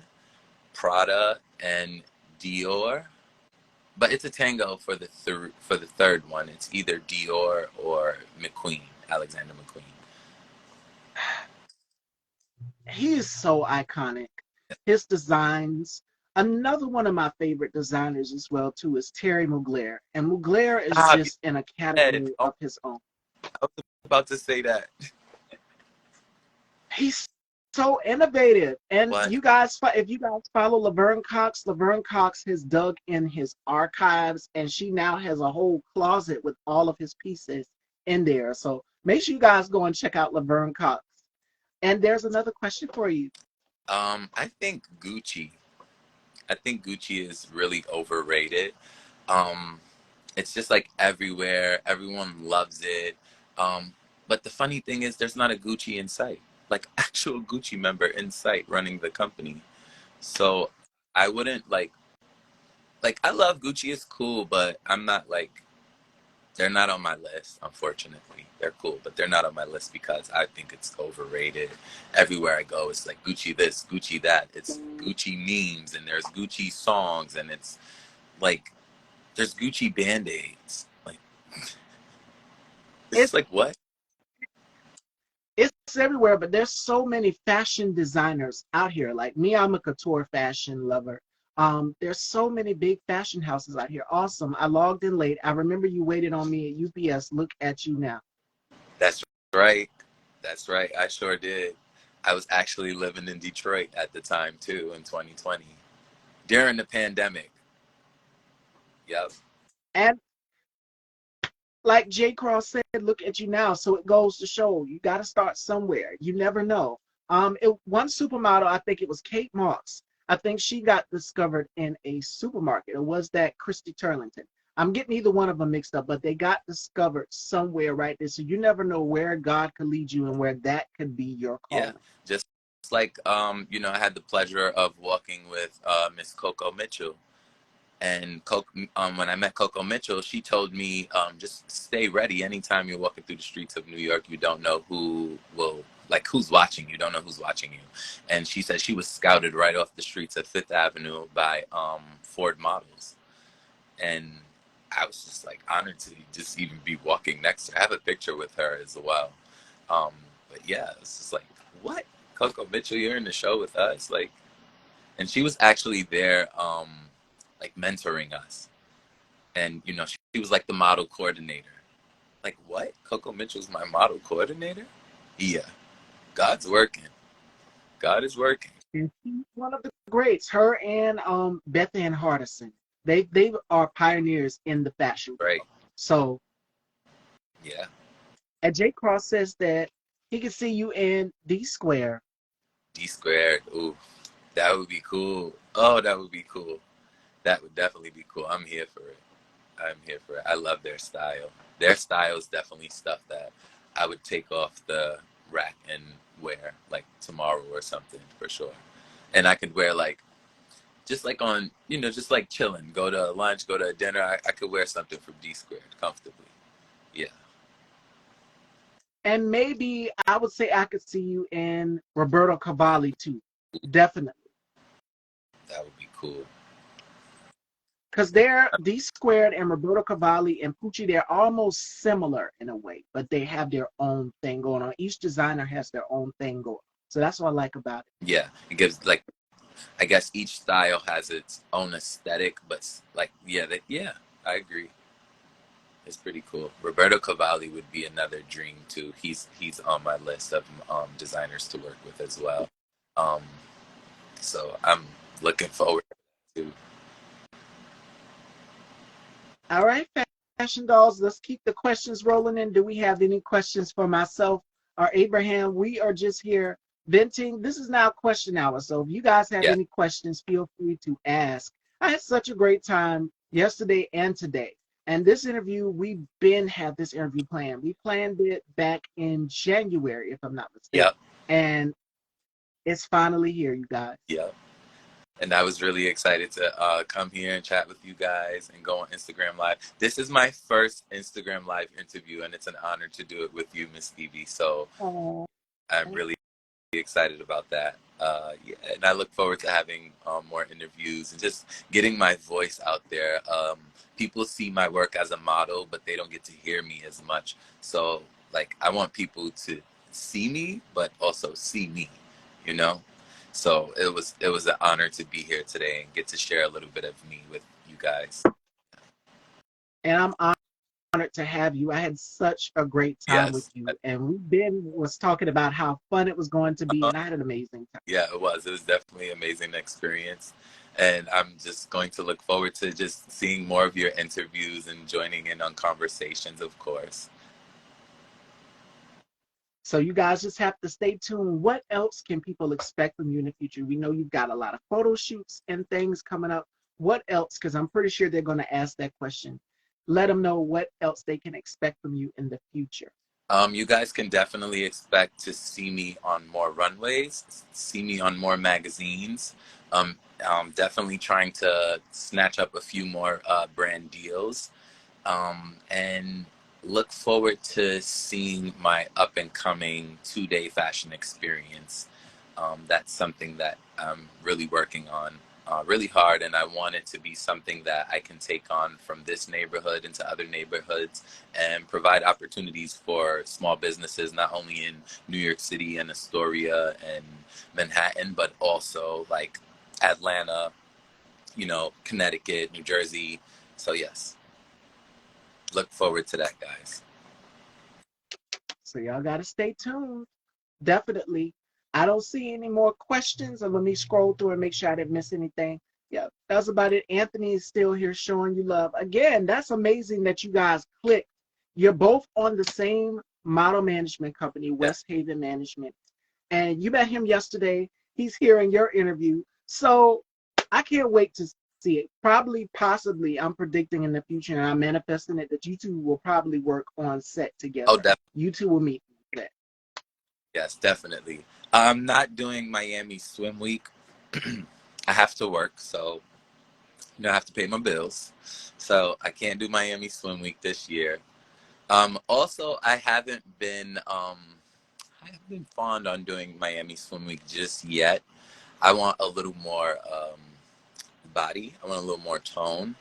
Prada, and Dior. But it's a tango for the third one. It's either Dior or McQueen, Alexander McQueen. He is so iconic. His designs. Another one of my favorite designers as well too is Terry Mugler, and Mugler is Stop. just in a Yeah. category Oh, of his own. I was about to say that. He's so innovative. And What? you guys, if you guys follow Laverne Cox has dug in his archives, and she now has a whole closet with all of his pieces in there. So make sure you guys go and check out Laverne Cox. And there's another question for you. I think Gucci. I think Gucci is really overrated. Um, it's just like everywhere. Everyone loves it. But the funny thing is, there's not a Gucci in sight, like actual Gucci member in sight running the company. So I wouldn't like I love Gucci. Is cool, but I'm not like they're not on my list. Unfortunately, they're cool, but they're not on my list because I think it's overrated. Everywhere I go, it's like Gucci this, Gucci that. It's Gucci memes and there's Gucci songs and it's like there's Gucci band-aids. Like It's it's like what? it's everywhere, but there's so many fashion designers out here. Like me, I'm a couture fashion lover. There's so many big fashion houses out here. Awesome. I logged in late. I remember you waited on me at UPS. Look at you now. That's right. That's right. I sure did. I was actually living in Detroit at the time too in 2020 during the pandemic. Yep. And like Jay Cross said, look at you now. So it goes to show you got to start somewhere. You never know. One supermodel, I think it was Kate Moss. I think she got discovered in a supermarket, or was that Christy Turlington? I'm getting either one of them mixed up, but they got discovered somewhere right there. So you never know where God could lead you and where that could be your Yeah. calling. Just like I had the pleasure of walking with Miss Coco Mitchell. And when I met Coco Mitchell, she told me just stay ready. Anytime you're walking through the streets of New York, you don't know who's watching. You don't know who's watching you. And she said she was scouted right off the streets of Fifth Avenue by Ford models. And I was just like honored to just even be walking next to her. I have a picture with her as well. Um, but yeah, it's just like, what? Coco Mitchell, you're in the show with us? Like, and she was actually there, like mentoring us. And she was like the model coordinator. Like, what? Coco Mitchell's my model coordinator? Yeah, God's working. God is working. And she's one of the greats. Her and Beth Ann Hardison. They are pioneers in the fashion Right. world. So Yeah. and Jay Cross says that he can see you in D Square. D squared. Ooh, that would be cool. Oh, that would be cool. That would definitely be cool. I'm here for it. I'm here for it. I love their style. Their style is definitely stuff that I would take off the rack and wear like tomorrow or something for sure. And I could wear like just like on, just like chilling, go to lunch, go to dinner. I could wear something from D squared comfortably. Yeah, And maybe I would say I could see you in Roberto Cavalli too. Definitely. that would be cool. Because they're D Squared and Roberto Cavalli and Pucci, they're almost similar in a way, but they have their own thing going on. Each designer has their own thing going. So that's what I like about it. Yeah, it gives like I guess each style has its own aesthetic, but like yeah, I agree. It's pretty cool. Roberto Cavalli would be another dream too. He's on my list of designers to work with as well. Um, so I'm looking forward to. All right, fashion dolls, let's keep the questions rolling in. Do we have any questions for myself or Abraham? We are just here venting. This is now question hour. So if you guys have Yeah, any questions, feel free to ask. I had such a great time yesterday and today. And this interview, we've been had this interview planned. We planned it back in January, if I'm not yeah, mistaken. And it's finally here, you guys. yeah. And I was really excited to come here and chat with you guys and go on Instagram Live. This is my first Instagram Live interview, and it's an honor to do it with you, Miss Stevie. So Oh, I'm really excited about that. Yeah, and I look forward to having more interviews and just getting my voice out there. People see my work as a model, but they don't get to hear me as much. So, like, I want people to see me, but also see me, you know? So it was an honor to be here today and get to share a little bit of me with you guys. And I'm honored to have you. I had such a great time with Yes. you, and we've been was talking about how fun it was going to be, Uh-huh. and I had an amazing time. Yeah, it was. It was definitely an amazing experience. And I'm just going to look forward to just seeing more of your interviews and joining in on conversations, of course. So you guys just have to stay tuned. What else can people expect from you in the future? We know you've got a lot of photo shoots and things coming up. What else? Because I'm pretty sure they're going to ask that question. Let them know what else they can expect from you in the future. You guys can definitely expect to see me on more runways, see me on more magazines. Definitely trying to snatch up a few more brand deals, and look forward to seeing my up and coming 2 day fashion experience. That's something that I'm really working on really hard, and I want it to be something that I can take on from this neighborhood into other neighborhoods and provide opportunities for small businesses, not only in New York City and Astoria and Manhattan, but also like Atlanta, Connecticut, New Jersey. So, yes, look forward to that, guys. So y'all got to stay tuned. Definitely. I don't see any more questions. And let me scroll through and make sure I didn't miss anything. Yeah, that's about it. Anthony is still here showing you love. Again, that's amazing that you guys clicked. You're both on the same model management company, Yeah. West Haven Management. And you met him yesterday. He's here in your interview. So I can't wait to see it. Probably, possibly, I'm predicting in the future and I'm manifesting it that you two will probably work on set Oh, together. definitely. You two will meet on set. Yes, definitely. I'm not doing Miami Swim Week. I have to work, so I have to pay my bills. So I can't do Miami Swim Week this year. Also, I haven't been fond on doing Miami Swim Week just yet. I want a little more body. I want a little more tone.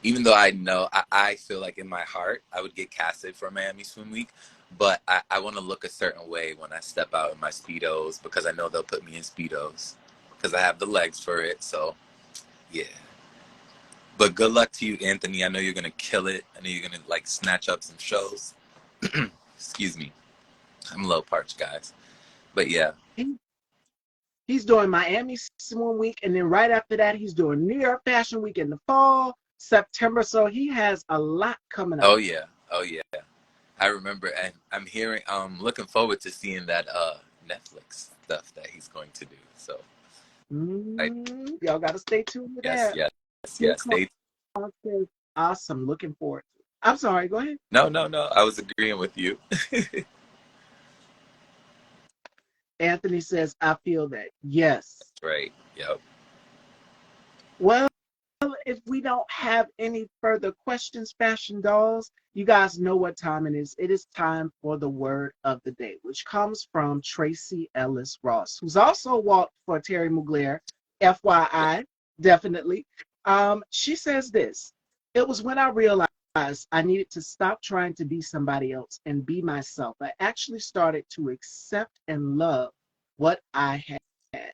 Even though I know, I feel like in my heart I would get casted for Miami Swim Week, but I want to look a certain way when I step out in my Speedos because I know they'll put me in Speedos because I have the legs for it. So, yeah. But good luck to you, Anthony. I know you're going to kill it. I know you're going to like snatch up some shows. Excuse me. I'm a little parched, guys. But yeah. He, he's doing Miami Swim Week, and then right after that, he's doing New York Fashion Week in the fall, September. So he has a lot coming up. Oh, yeah. Oh, yeah. I remember, and I'm hearing, looking forward to seeing that Netflix stuff that he's going to do. So, I, Y'all got to stay tuned with yes, that. yes, Nick yes. They, says, awesome. Looking forward to it. I'm sorry. Go ahead. no, no, no. I was agreeing with you. Anthony says, I feel that. Yes. Right. Yep. Well, if we don't have any further questions, Fashion Dolls, you guys know what time it is. It is time for the word of the day, which comes from Tracy Ellis Ross, who's also walked for Terry Mugler, Yeah. FYI, definitely. She says this: it was when I realized I needed to stop trying to be somebody else and be myself. I actually started to accept and love what I had.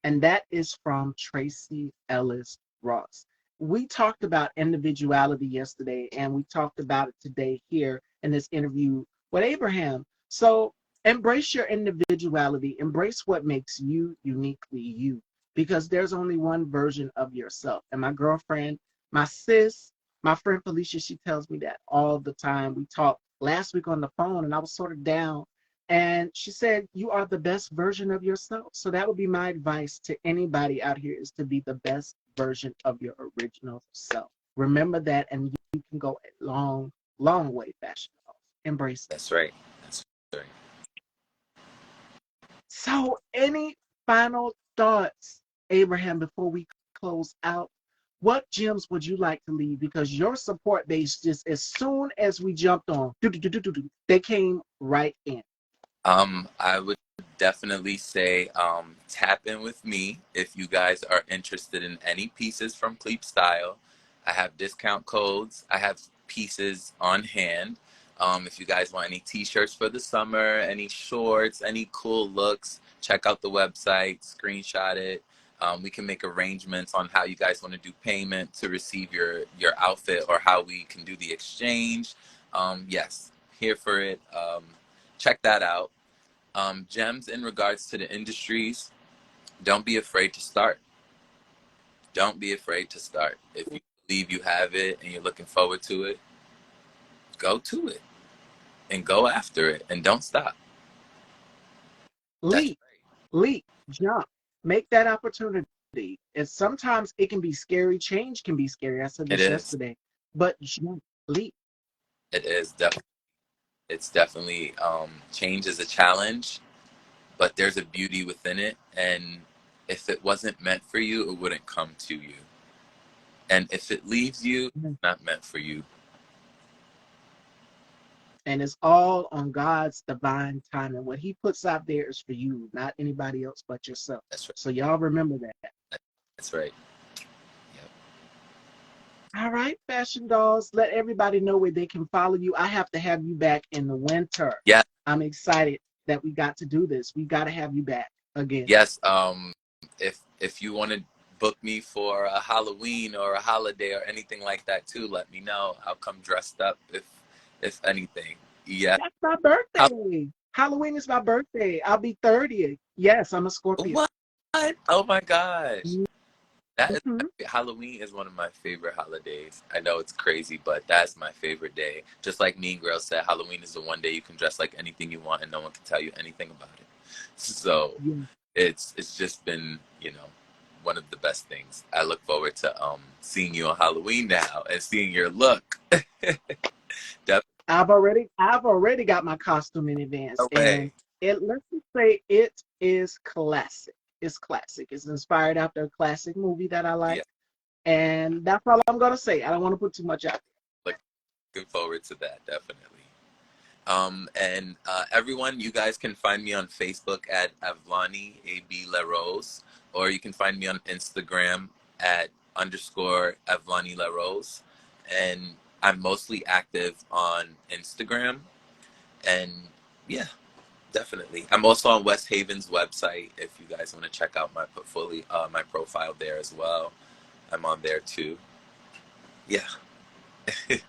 And that is from Tracy Ellis Ross. We talked about individuality yesterday, and we talked about it today here in this interview with Abraham. So embrace your individuality, embrace what makes you uniquely you, because there's only one version of yourself. And my girlfriend, my sis, my friend Felicia, she tells me that all the time. We talked last week on the phone, and I was sort of down, and she said, you are the best version of yourself. So that would be my advice to anybody out here, is to be the best version of your original self. Remember that, and you can go a long, long way, Fashion Dolls. Embrace it. That's right. That's right. So any final thoughts, Abraham, before we close out? What gems would you like to leave? Because your support base, just as soon as we jumped on, they came right in. I would definitely say tap in with me if you guys are interested in any pieces from Cleep Style. I have discount codes. I have pieces on hand. If you guys want any t-shirts for the summer, any shorts, any cool looks, check out the website, screenshot it. We can make arrangements on how you guys want to do payment to receive your outfit, or how we can do the exchange. Yes, here for it. Check that out. Gems in regards to the industries, don't be afraid to start. Don't be afraid to start. If you believe you have it and you're looking forward to it, go to it and go after it and don't stop. That's Leap, leap, jump, make that opportunity. And sometimes it can be scary. Change can be scary. I said it this is. yesterday, but jump, leap. It is definitely. It's definitely change is a challenge, but there's a beauty within it. And if it wasn't meant for you, it wouldn't come to you. And if it leaves you, it's not meant for you. And it's all on God's divine timing. What He puts out there is for you, not anybody else but yourself. That's right. So y'all remember that. That's right. Yep. All right, fashion dolls, let everybody know where they can follow you. I have to have you back in the winter. Yeah. I'm excited that we got to do this. We got to have you back again. Yes. If you want to book me for a Halloween or a holiday or anything like that too, let me know. I'll come dressed up if anything. Yeah. That's my birthday. Halloween is my birthday. I'll be 30. Yes, I'm a Scorpio. What? Oh my gosh. That is Mm-hmm. Halloween is one of my favorite holidays. I know it's crazy, but that's my favorite day. Just like Mean Girl said, Halloween is the one day you can dress like anything you want and no one can tell you anything about it. So Yeah. it's just been, one of the best things. I look forward to seeing you on Halloween now and seeing your look. Definitely. I've already got my costume in advance, No and way. let's just say it is classic. It's classic. It's inspired after a classic movie that I like, Yeah. and that's all I'm gonna say. I don't want to put too much out Looking forward to that, definitely. And everyone, you guys can find me on Facebook at Avlani AB Larose, or you can find me on Instagram at _ Avlani Larose. And I'm mostly active on Instagram. And yeah, definitely. I'm also on West Haven's website if you guys want to check out my portfolio, my profile there as well. I'm on there too. Yeah. there.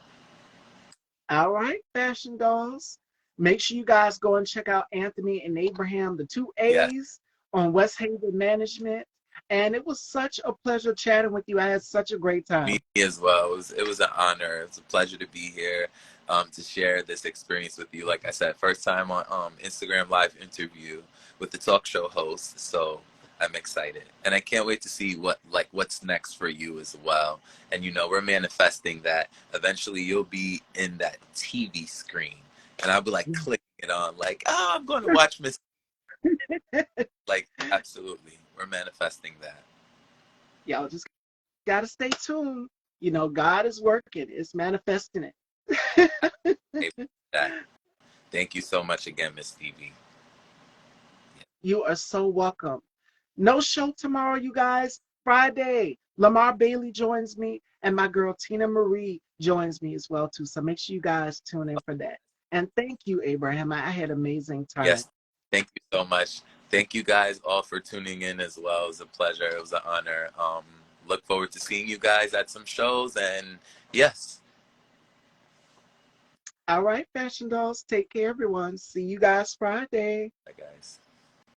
All right, fashion dolls. Make sure you guys go and check out Anthony and Abraham, the two Yes. A's on West Haven Management. And it was such a pleasure chatting with you. I had such a great Me time. as well. It was an honor. It was a pleasure to be here, to share this experience with you. Like I said, first time on Instagram live interview with the talk show host. So I'm excited, and I can't wait to see what's next for you as well. And we're manifesting that eventually you'll be in that TV screen, and I'll be like clicking it on, like, oh, I'm going to watch Miss. Like, absolutely, we're manifesting that. Y'all just got to stay tuned. God is working, it's manifesting it. That. Thank you so much again, Miss Stevie. You are so welcome. No show tomorrow, you guys. Friday, Lamar Bailey joins me, and my girl Tina Marie joins me as well too. So make sure you guys tune in for that. And thank you, Abraham. I had amazing time. Yes, thank you so much. Thank you guys all for tuning in as well. It was a pleasure. It was an honor. Look forward to seeing you guys at some shows. And yes, All right, fashion dolls. Take care, everyone. See you guys Friday. bye guys.